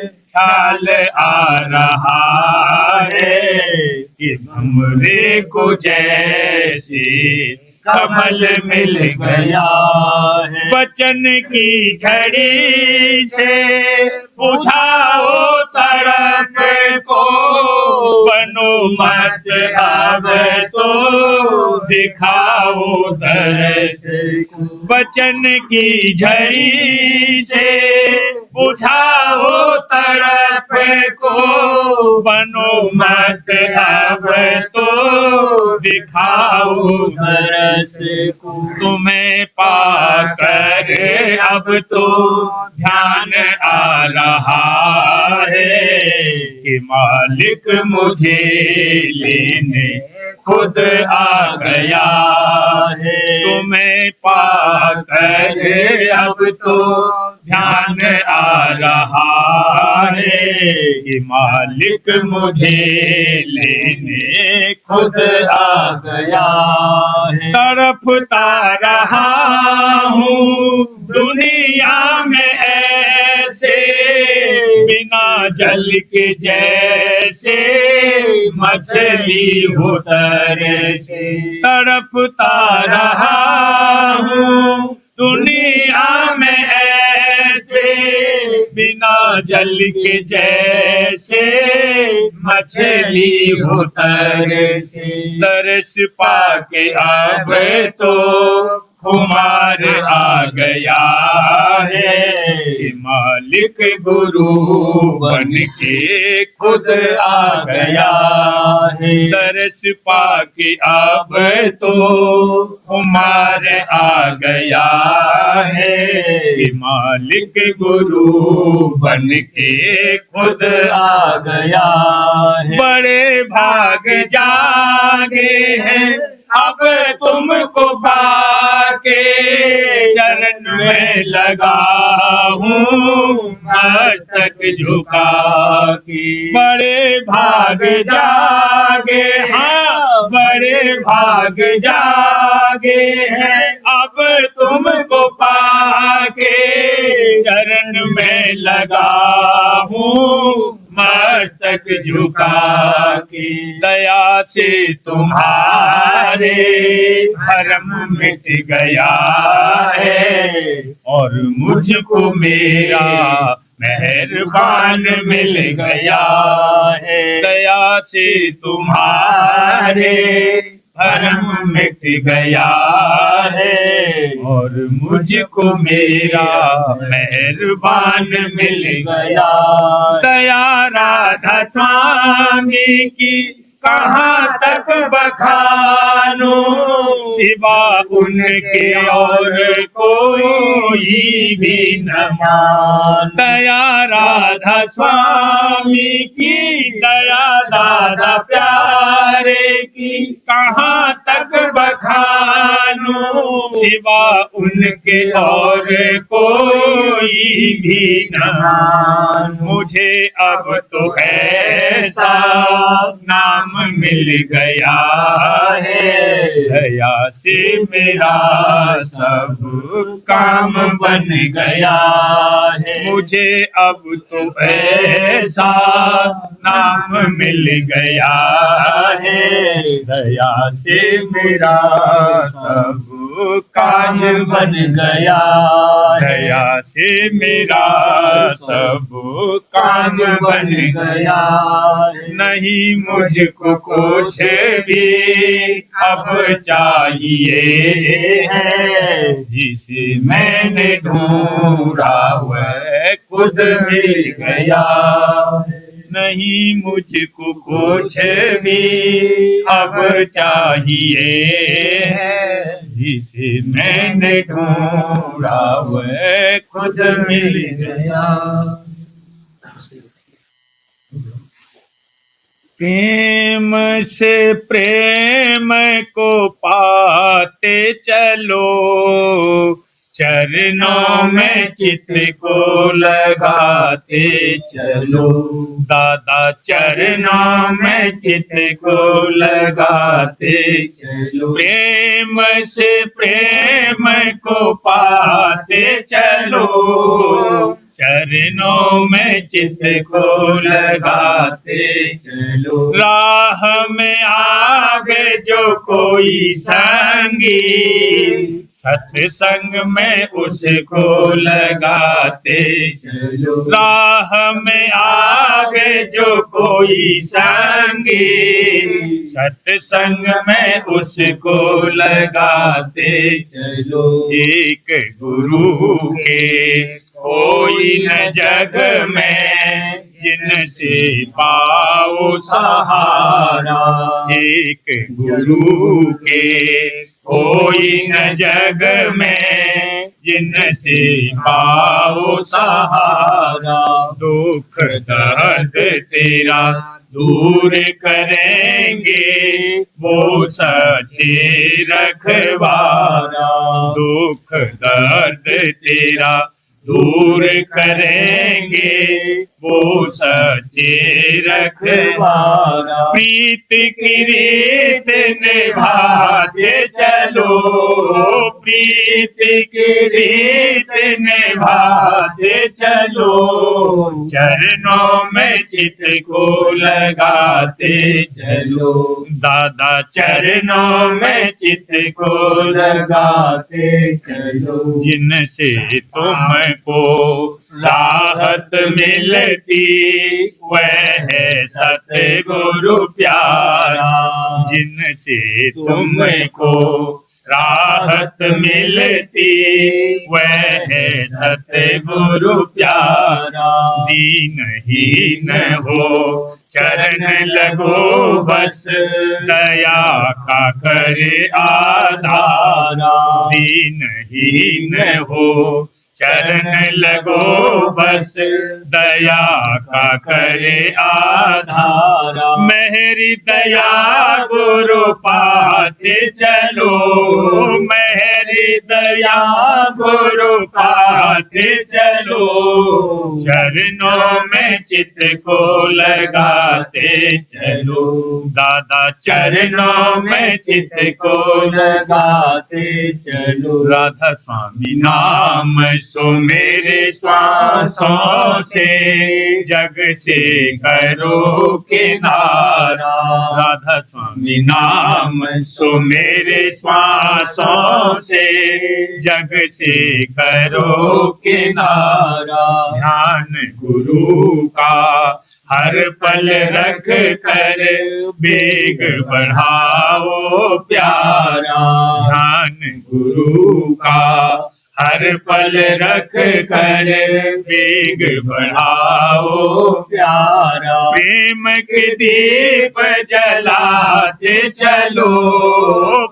ख्याल आ रहा है कि भंवरे को जैसे कमल मिल गया है। वचन की झड़ी से बुझाओ तड़प को, बनो मत अब तो दिखाओ दर्श को। वचन की झड़ी से बुझाओ तड़प को, बनो मत अब तो दिखाओ दर्श को। तुम्हें पाकर अब तो ध्यान आ रहा है कि मालिक मुझे लेने खुद आ गया है। तुम्हें पाकर अब तो ध्यान आ रहा है कि मालिक मुझे लेने खुद आ गया है। तड़पता रहा हूँ दुनिया में ऐसे, बिना जल के जैसे मछली हो तरसे। तड़पता रहा हूँ दुनिया में ऐसे, बिना जल के जैसे मछली हो तरसे। तरस पाके अब तो खुमार आ गया है, मालिक गुरु बन के खुद आ गया है। तरस पाके अब तो खुमार आ गया है, मालिक गुरु बन के खुद आ गया है। बड़े भाग जागे हैं अब तुमको पाके, चरण में लगा हूँ मस्तक झुका के। बड़े भाग जागे, हाँ बड़े भाग जागे हैं अब तुमको पाके, चरण में लगा हूँ मस्तक झुका के। दया से तुम्हारे भरम मिट गया है और मुझको मेरा मेहरबान मिल गया है। दया से तुम्हारे भरम मिट गया है और मुझको मेरा मेहरबान मिल गया। दया राधा स्वामी की कहाँ तक बखानो, सिवा उनके और कोई भी न मान। दया राधा स्वामी की, दया दादा प्यारे की कहाँ तक बखानो, सिवा उनके और कोई भी न मान। मुझे अब तो ऐसा नाम मिल गया है, दया से मेरा सब काम बन गया है। मुझे अब तो ऐसा नाम मिल गया है, दया से मेरा सब काम बन गया। दया से मेरा सब काम बन गया। नहीं मुझको कुछ भी अब चाहिए है, जिसे मैंने ढूंढा वह खुद मिल गया। नहीं मुझको कुछ भी अब चाहिए, जिसे मैंने ढूंढा वह खुद मिल गया। प्रेम से प्रेम को पाते चलो, चरणों में चित्त को लगाते चलो। दादा चरणों में चित्त को लगाते चलो। प्रेम से प्रेम को पाते चलो, चरणों में चित्त को लगाते चलो। राह में आगे जो कोई संगी, सत्संग में उसको लगाते चलो। राह में आगे जो कोई संगी, सत्संग में उसको लगाते चलो। एक गुरु के कोई न जग में, जिनसे पाओ सहारा। एक गुरु के कोई न जग में, जिनसे पाओ सहारा। दुख दर्द तेरा दूर करेंगे वो सच्चे रखवारा। दुख दर्द तेरा दूर करेंगे वो सच्चे रखवारा। प्रीत की रीत निभाते चलो, प्रीत की रीत निभाते चलो। चरणों में चित्त को लगाते चलो। दादा चरणों में चित्त को लगाते चलो। जिनसे तुमको राहत मिलती वह है सतगुरु प्यारा। जिनसे तुमको राहत मिलती वह है सतगुरु प्यारा। दीनहीन हो चरण लगो बस, दया का करे आधारा। दीनहीन हो चरण लगो बस, दया का करे आधारा। मेरी दया गुरु पाते चलो, मेरी दया गुरु पाते चलो। चरणों में चित्त को लगाते चलो। दादा चरणों में चित्त को लगाते चलो। राधा स्वामी नाम सो मेरे श्वासों से, जग से करो किनारा। राधा स्वामी नाम सो मेरे श्वासों से, जग से करो किनारा। ध्यान गुरु का हर पल रख कर बेग बढ़ाओ प्यारा। ध्यान गुरु का हर पल रख कर बेग बढ़ाओ प्यारा। प्रेम के दीप जलाते चलो,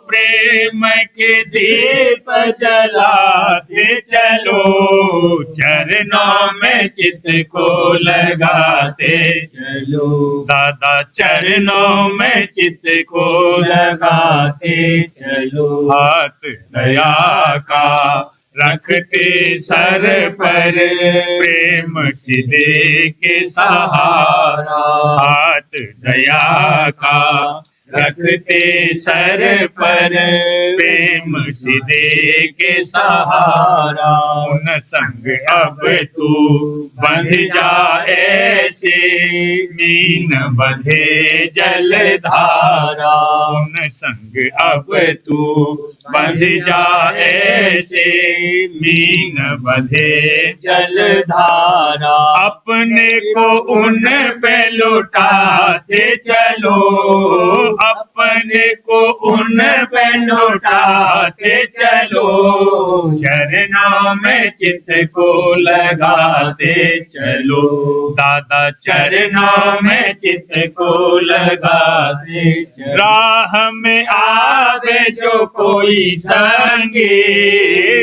प्रेम के दीप जलाते चलो। चरणों में चित्त को लगाते चलो। दादा चरणों में चित्त को लगाते चलो। हाथ दया का रखते सर पर, प्रेम सिदे के सहारा। हाथ दया का रखते सर पर, प्रेम सिदे के सहारा। उन संग अब तू बंध जा ऐसे, मीन बंधे जलधारा। उन संग अब तू बंध जा ऐसे, मीन बंधे जलधारा। अपने को उन पे लौटाते चलो, अपने को उन पे लौटाते चलो, चरणों में चित्त को लगाते चलो, दादा चरणों में चित्त को लगाते चलो। राह में आवे जो कोई संगी,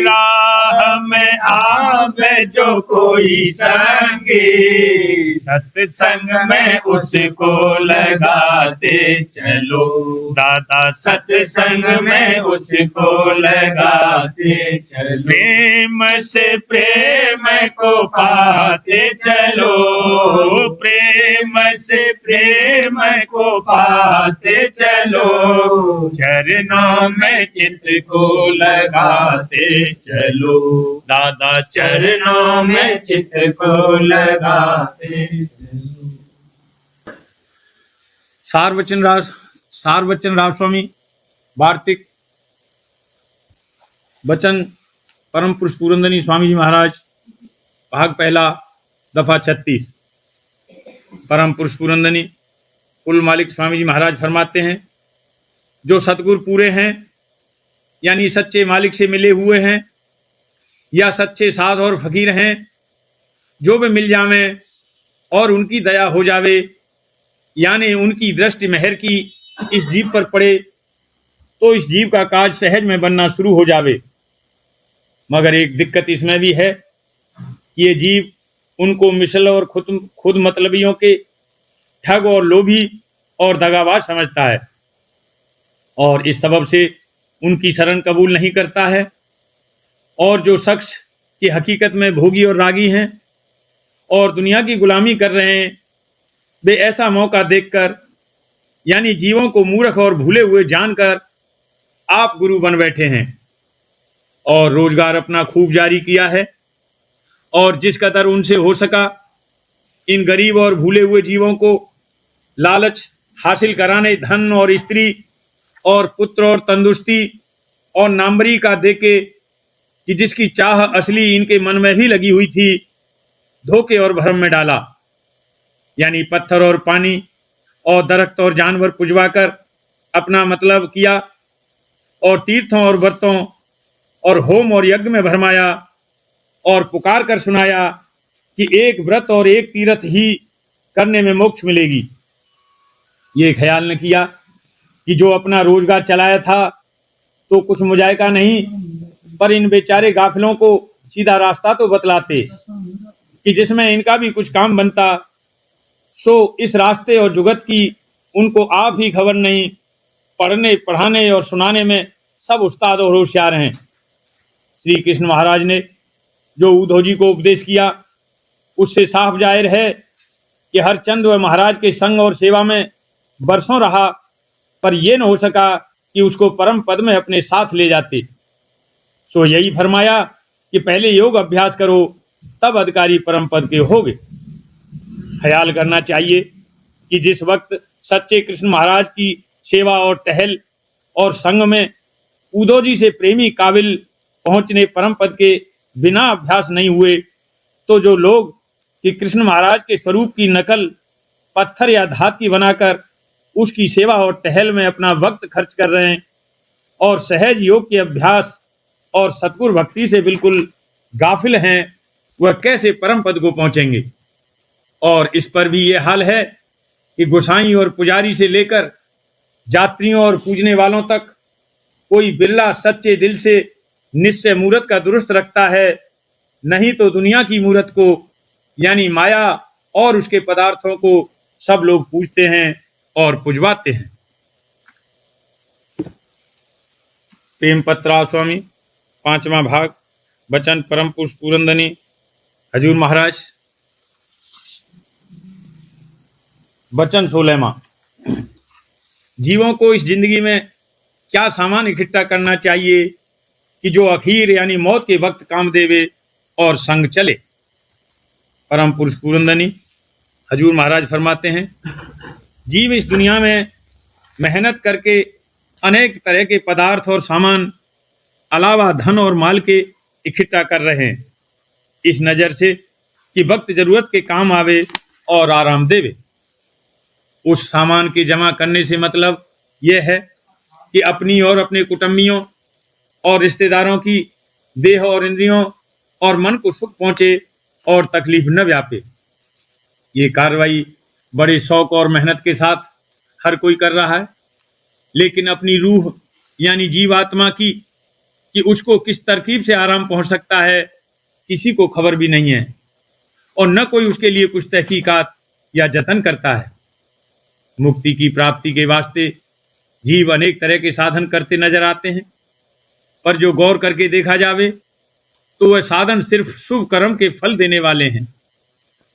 राह में आवे जो कोई संगी, सत्संग में उसको लगाते चलो, दादा सत्संग में उसको लगाते चलो। प्रेम से प्रेम को पाते चलो, प्रेम से प्रेम को पाते चलो, चरणों में चित्त को लगाते चलो, दादा चरणों में चित्त को लगाते चलो। सारवचन रामस्वामी वार्तिक वचन परम पुरुष पूरनदनी स्वामी जी महाराज, भाग पहला, दफा 36। परम पुरुष पूरनदनी कुल मालिक स्वामी जी महाराज फरमाते हैं, जो सतगुरु पूरे हैं यानी सच्चे मालिक से मिले हुए हैं या सच्चे साध और फकीर हैं, जो भी मिल जावे और उनकी दया हो जावे यानी उनकी दृष्टि मेहर की इस जीव पर पड़े तो इस जीव का काज सहज में बनना शुरू हो जावे। मगर एक दिक्कत इसमें भी है कि ये जीव उनको मिसल और खुद मतलबियों के ठग और लोभी और दगाबाज समझता है और इस सबब से उनकी शरण कबूल नहीं करता है। और जो शख्स की हकीकत में भोगी और रागी हैं और दुनिया की गुलामी कर रहे हैं, वे ऐसा मौका देखकर यानी जीवों को मूर्ख और भूले हुए जानकर आप गुरु बन बैठे हैं और रोजगार अपना खूब जारी किया है और जिस कदर उनसे हो सका इन गरीब और भूले हुए जीवों को लालच हासिल कराने धन और स्त्री और पुत्र और तंदुरुस्ती और नामरी का देके कि जिसकी चाह असली इनके मन में भी लगी हुई थी, धोखे और भ्रम में डाला। यानी पत्थर और पानी और दरख्त और जानवर पुजवाकर अपना मतलब किया और तीर्थों और व्रतों और होम और यज्ञ में भरमाया और पुकार कर सुनाया कि एक व्रत और एक तीर्थ ही करने में मोक्ष मिलेगी। ये ख्याल न किया कि जो अपना रोजगार चलाया था तो कुछ मुजायका नहीं, पर इन बेचारे गाफिलों को सीधा रास्ता तो बतलाते कि जिसमें इनका भी कुछ काम बनता। सो इस रास्ते और जुगत की उनको आप ही खबर नहीं, पढ़ने पढ़ाने और सुनाने में सब उस्ताद और होशियार हैं। श्री कृष्ण महाराज ने जो उद्धव जी को उपदेश किया उससे साफ जाहिर है कि हरचंद व महाराज के संग और सेवा में बरसों रहा, पर यह न हो सका कि उसको परम पद में अपने साथ ले जाते। सो यही फरमाया कि पहले योग अभ्यास करो, तब अधिकारी परम पद के होगे। ख्याल करना चाहिए कि जिस वक्त सच्चे कृष्ण महाराज की सेवा और टहल और संग में उद्धव जी से प्रेमी काबिल पहुंचने परम पद के बिना अभ्यास नहीं हुए, तो जो लोग कि कृष्ण महाराज के स्वरूप की नकल पत्थर या धात की बनाकर उसकी सेवा और टहल में अपना वक्त खर्च कर रहे हैं और सहज योग के अभ्यास और सतगुरु भक्ति से बिल्कुल गाफिल हैं, वह कैसे परम पद को पहुंचेंगे। और इस पर भी ये हाल है कि गोसाई और पुजारी से लेकर यात्रियों और पूजने वालों तक कोई बिरला सच्चे दिल से निश्चय मूर्त का दुरुस्त रखता है, नहीं तो दुनिया की मूर्त को यानी माया और उसके पदार्थों को सब लोग पूजते हैं और पुजवाते हैं। प्रेम पत्रा स्वामी 5वां भाग, वचन परम पुरुष पूरनदनी हजूर महाराज, वचन 16वां। जीवों को इस जिंदगी में क्या सामान इकट्ठा करना चाहिए कि जो अखीर यानी मौत के वक्त काम देवे और संग चले। परम पुरुष पूरनदनी हजूर महाराज फरमाते हैं, जीव इस दुनिया में मेहनत करके अनेक तरह के पदार्थ और सामान अलावा धन और माल के इकट्ठा कर रहे हैं, इस नज़र से कि वक्त जरूरत के काम आवे और आराम देवे। उस सामान के जमा करने से मतलब यह है कि अपनी और अपने कुटुंबियों और रिश्तेदारों की देह और इंद्रियों और मन को सुख पहुंचे और तकलीफ न व्यापे। ये कार्रवाई बड़े शौक और मेहनत के साथ हर कोई कर रहा है, लेकिन अपनी रूह यानी जीवात्मा की कि उसको किस तरकीब से आराम पहुंच सकता है किसी को खबर भी नहीं है, और न कोई उसके लिए कुछ तहकीकात या जतन करता है। मुक्ति की प्राप्ति के वास्ते जीव अनेक तरह के साधन करते नजर आते हैं, पर जो गौर करके देखा जावे तो वह साधन सिर्फ शुभ कर्म के फल देने वाले हैं,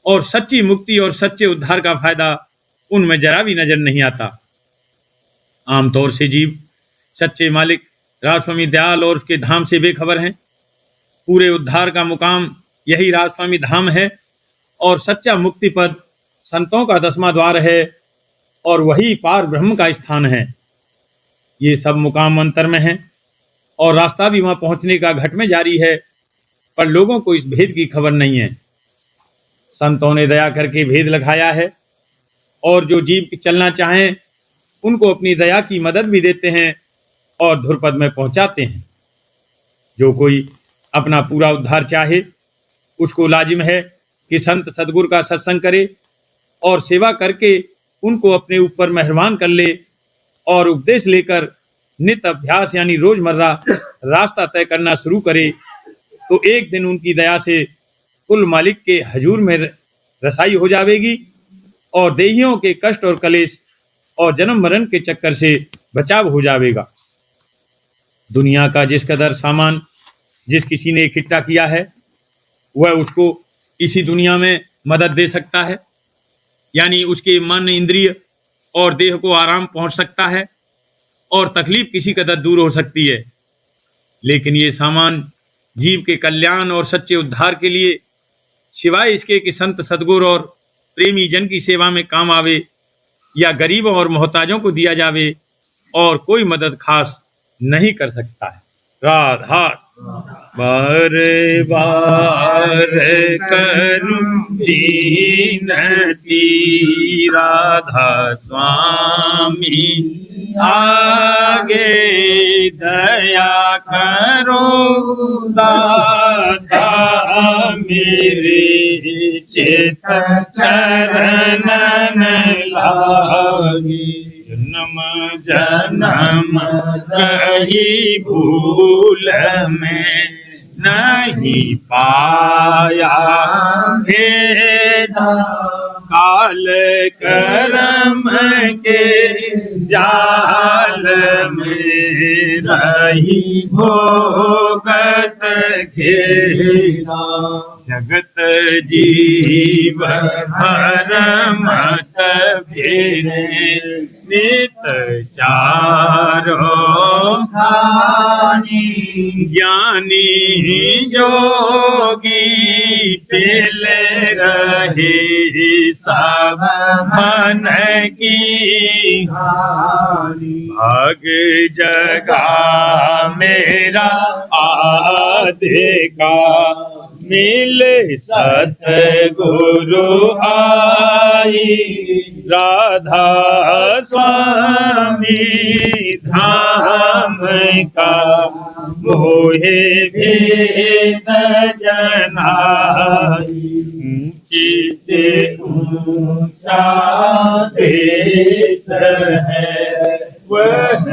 और सच्ची मुक्ति और सच्चे उद्धार का फायदा उनमें जरा भी नजर नहीं आता। आमतौर से जीव सच्चे मालिक राजस्वामी दयाल और उसके धाम से बेखबर हैं। पूरे उद्धार का मुकाम यही राजस्वामी धाम है, और सच्चा मुक्ति पद संतों का 10वां द्वार है, और वही पार ब्रह्म का स्थान है। ये सब मुकाम अंतर में है, और रास्ता भी वहां पहुंचने का घट में जारी है, पर लोगों को इस भेद की खबर नहीं है। संतों ने दया करके भेद लगाया है, और जो जीव चलना चाहें उनको अपनी दया की मदद भी देते हैं और धुरपद में पहुंचाते हैं। जो कोई अपना पूरा उद्धार चाहे उसको लाजिम है कि संत सदगुरु का सत्संग करे और सेवा करके उनको अपने ऊपर मेहरबान कर ले, और उपदेश लेकर नित अभ्यास यानी रोजमर्रा रास्ता तय करना शुरू करे, तो एक दिन उनकी दया से कुल मालिक के हजूर में रसाई हो जाएगी, और देहियों के कष्ट और कलेश और जन्म मरण के चक्कर से बचाव हो जाएगा। दुनिया का जिस कदर सामान जिस किसी ने इकट्ठा किया है वह उसको इसी दुनिया में मदद दे सकता है, यानी उसके मन इंद्रिय और देह को आराम पहुंच सकता है और तकलीफ किसी कदर दूर हो सकती है। लेकिन ये सामान जीव के कल्याण और सच्चे उद्धार के लिए सिवाय इसके कि संत सदगुरु और प्रेमी जन की सेवा में काम आवे या गरीबों और मोहताजों को दिया जावे, और कोई मदद खास नहीं कर सकता है। राधा बार बार करूं दीनती, राधा स्वामी आगे दया करो, दाता मेरे चित चरणन लागे। जन्म जन्म रही भूल में नहीं पाया भेदा, काल कर्म के जाल में रही भोगत खेला। जगत जीव हर मत भेरे, नित चारों खानी, ज्ञानी जोगी पेले रहे सब मन की हानि। भाग जगा मेरा आधे का, मिले सतगुरु आई, राधा स्वामी धाम का मोहे भेद जनाई। ऊंची से ऊंचा देश है वह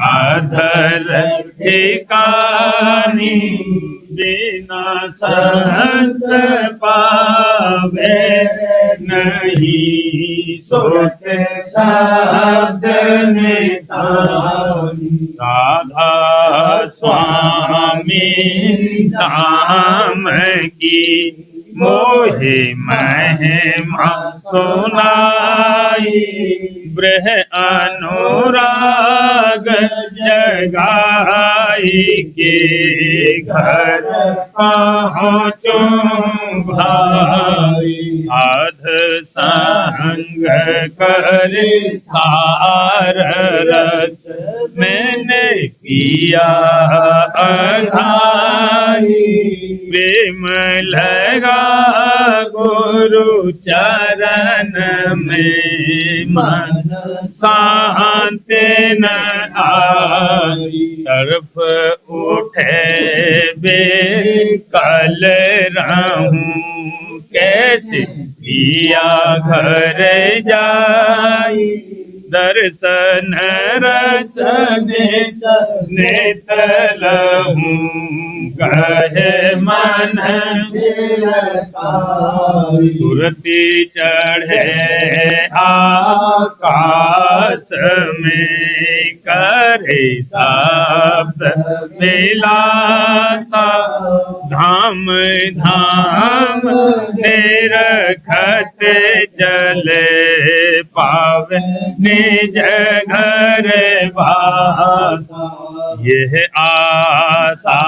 अधर ठिकानी, बिना संत पावे नहीं सोच साधन सानी। राधा स्वामी नाम की मोहे महिमा सुनाई, ब्रह अनुराग जगाई के घर पहुँचो भाई। साध संग कर सार रस मैंने पिया अघाई, प्रेम लगा गुरु चरण में मन शांति न आई। तरफ उठे बे कल रहूं कैसे पिया घर जाई। दर्शन रसन नेत लहूं कहे मन सुरती चढ़े आकाश में करे शब्द विलासा। धाम धाम निरखत चले पावे निज घर भासा। यह आशा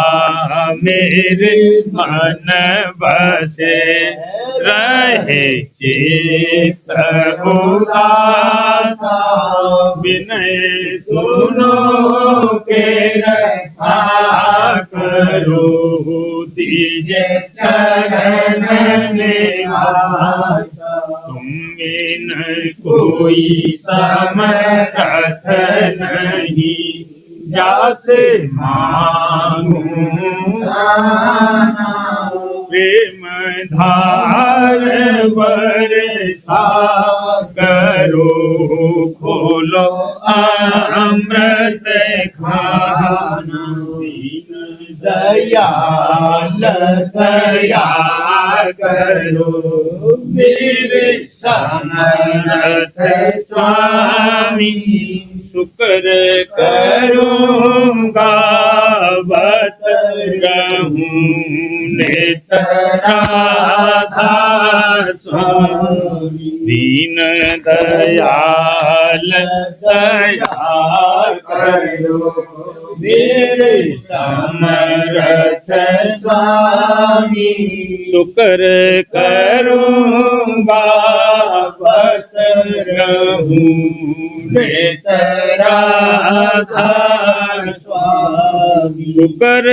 मेरे मन बसे रहे चित्त उदासा। विनय सुनो के रखा करो दीजे चरण निवासा। तुम बिन कोई समर्थ नहीं जासे मांगूं प्रेम धार बरसा करो। खोलो अमृत खाना दीन दयाल दया करो। मेरे समर्थ स्वामी शुक्र करूँगा बत रहूं नेत राधा स्वामी। दीन दयाल दया करो मेरे समर्थ स्वामी। शुक्र करूँगा बत रहूं नेत राधा स्वामी। शुक्र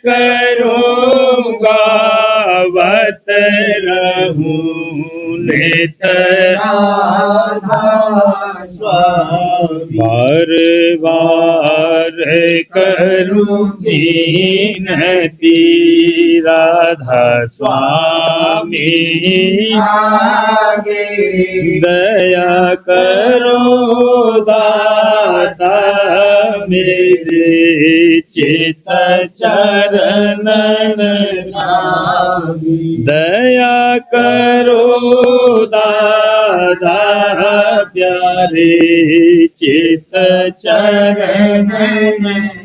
करूँगा बत रहूं नेत राधा स्वामी। बार बार करूं विनती राधा स्वामी आगे। दया करो दाता मेरे चित चरण लागे। दया करो दादा प्यारे चित चरण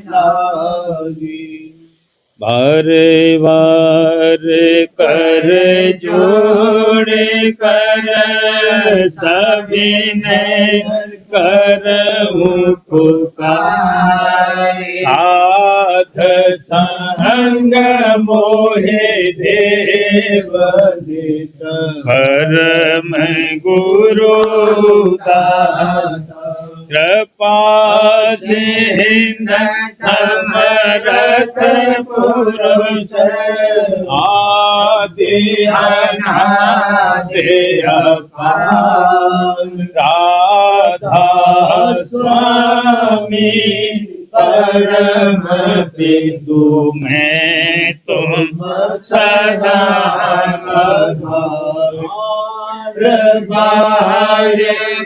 लागे। बार बार कर जोड़े कर सविनय करऊं पुकार। साध संग मोहे देव देता परम गुरु दाता। कृपा सिंध समरथ पुरुष आदि अनादि अपार। राधा स्वामी परम पितु मैं तुम सदा आधार। बार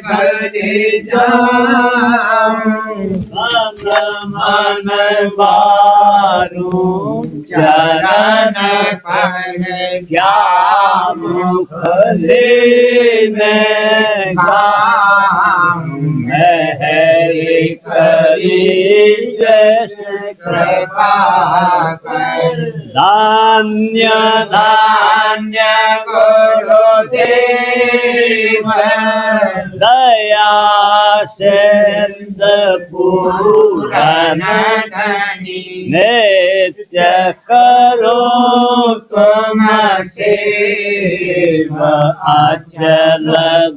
भले जाऊं मन बारूं चरण पर क्या मुख ले मैं गाऊं। मेरे करी जैसे कृपा कर। धान्य धान्य गुरुदेव दया सिंध पूरन धनी। नित्य करो तुम सेवा अचल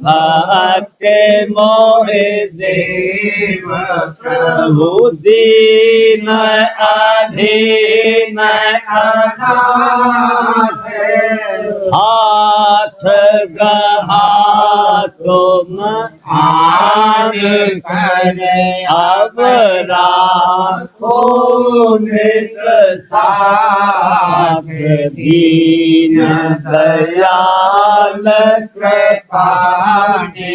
भक्त मोहे देव। प्रभु दीन अधीन अनाथ हाथ गहाथ तुम आन करे अब राखो नित साथ दीन दयाल कृपानिधि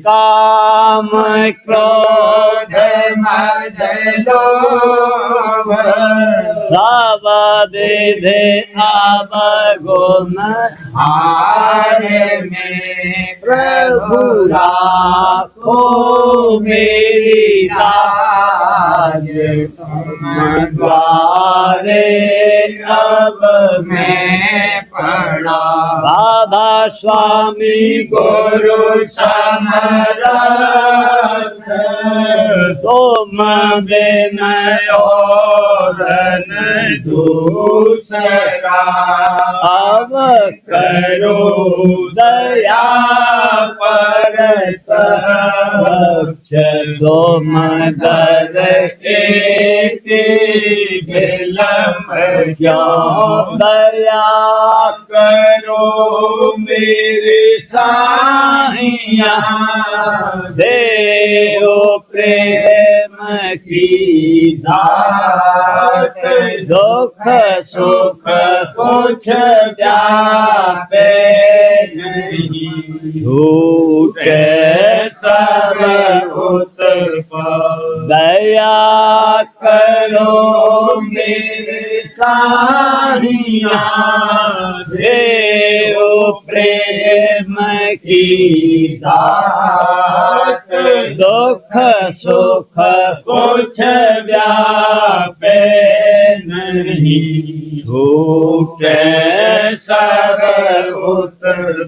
काम क्रोध मद लोभ सब विधि अवगुण हार में प्रभु राखो मेरी लाज तुम द्वारे अब मैं पड़ा राधा स्वामी गुरु समरथ तुम बिन और दूसरा अब करो दया पर पक्ष तुम दर एति विलम्ब क्यों दया करो मेरे साहिया देव प्रेम की दात दुख सुख कुछ व्यापे नहीं झूठ सब दया करो मेरे साहिया देव प्रेम की दात दुख सुख कुछ व्यापे नहीं झूठ सब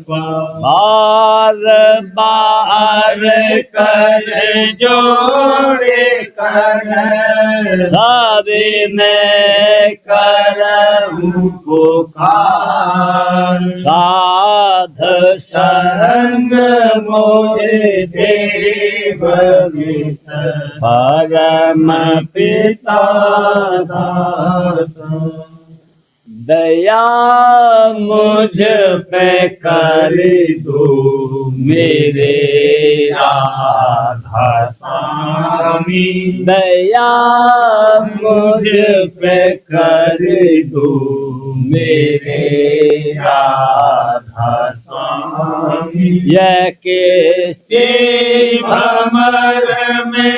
बार बार कर जोड़े कर सभी में करऊं पुकार साध संग मोहे देव मित परम पिता दाता दया मुझ पे कर दो मेरे राधा स्वामी दया मुझ पे कर दो मेरे राधा स्वामी यह के भमर में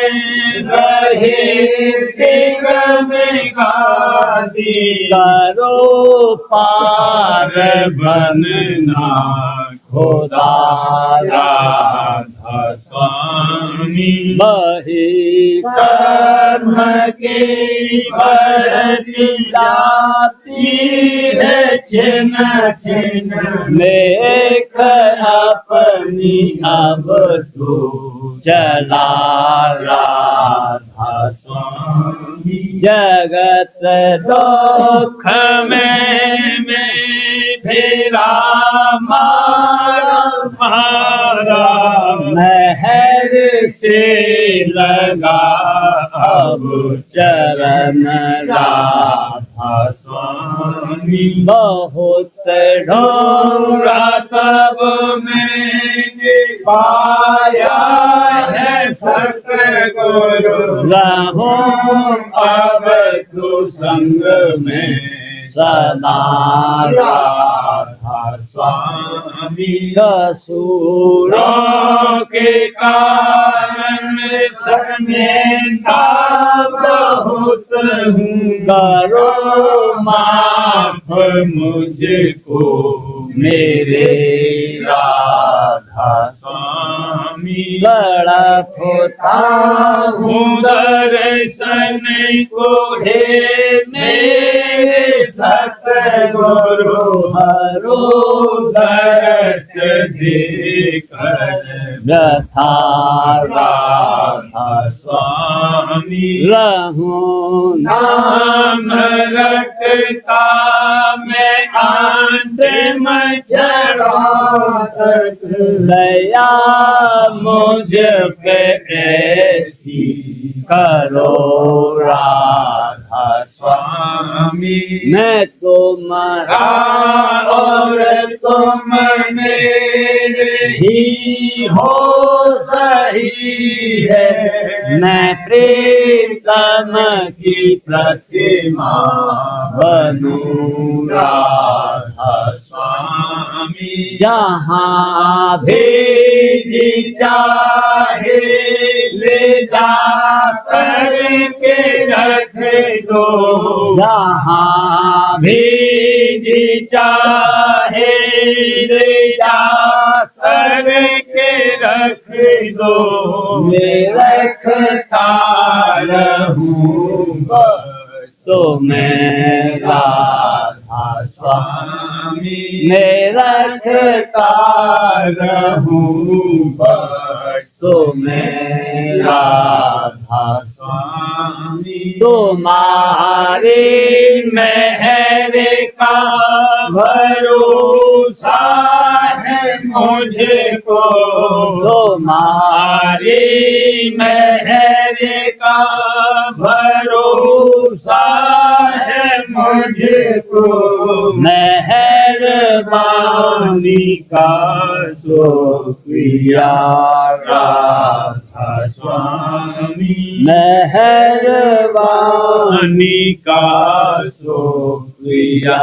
रहे में गादी करो पार बनना खुदा राधा स्वामी बही कर्म के बढ़ती जाती है छिन्न छिन्न लेख अपनी अब तू चला राधा स्वामी जगत दुख में फिरा मारा महर से लगा अब चरण राधा स्वामी बहुत ढोरा तब मैंने पाया है सतगुरु रहो अब तू संग में सदा राधा स्वामी कसूरों के कारण शर्मिंदा बहुत हूँ करो माफ मुझको मेरे राधा स्वामी लड़त होता हूँ दर्शन को हे मेरे सतगुरु हरो दर्श देकर व्यथा राधा स्वामी रहूं नाम रटता मैं अंतिम चढ़ा तक दया मुझ पे ऐसी करो राधा स्वामी मैं तुम्हारा और तुम मेरे ही हो सही है, मैं प्रीतम की प्रतिमा बनूं राधा स्वामी जहाँ भेजी चाहे ले जा करके रख दो, जहाँ भेजी चाहे ले जा करके रख दो, मैं रखता रहूं बस तो मैं राधा स्वामी, मैं रखता रहूं बस तो मैं राधा स्वामी। तुम्हारे मेहर का भरोसा है मुझको, तुम्हारी मेहर का भरोसा है मुझको, मेहरबानी का शुक्रिया राधा स्वामी, मेहरबानी का शुक्रिया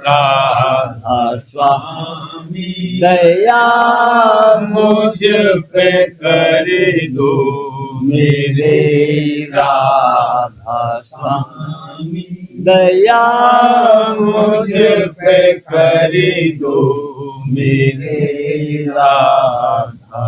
राधा स्वामी। दया मुझ पे कर दो मेरे राधा स्वामी, दया मुझ पे कर दो मेरे राधा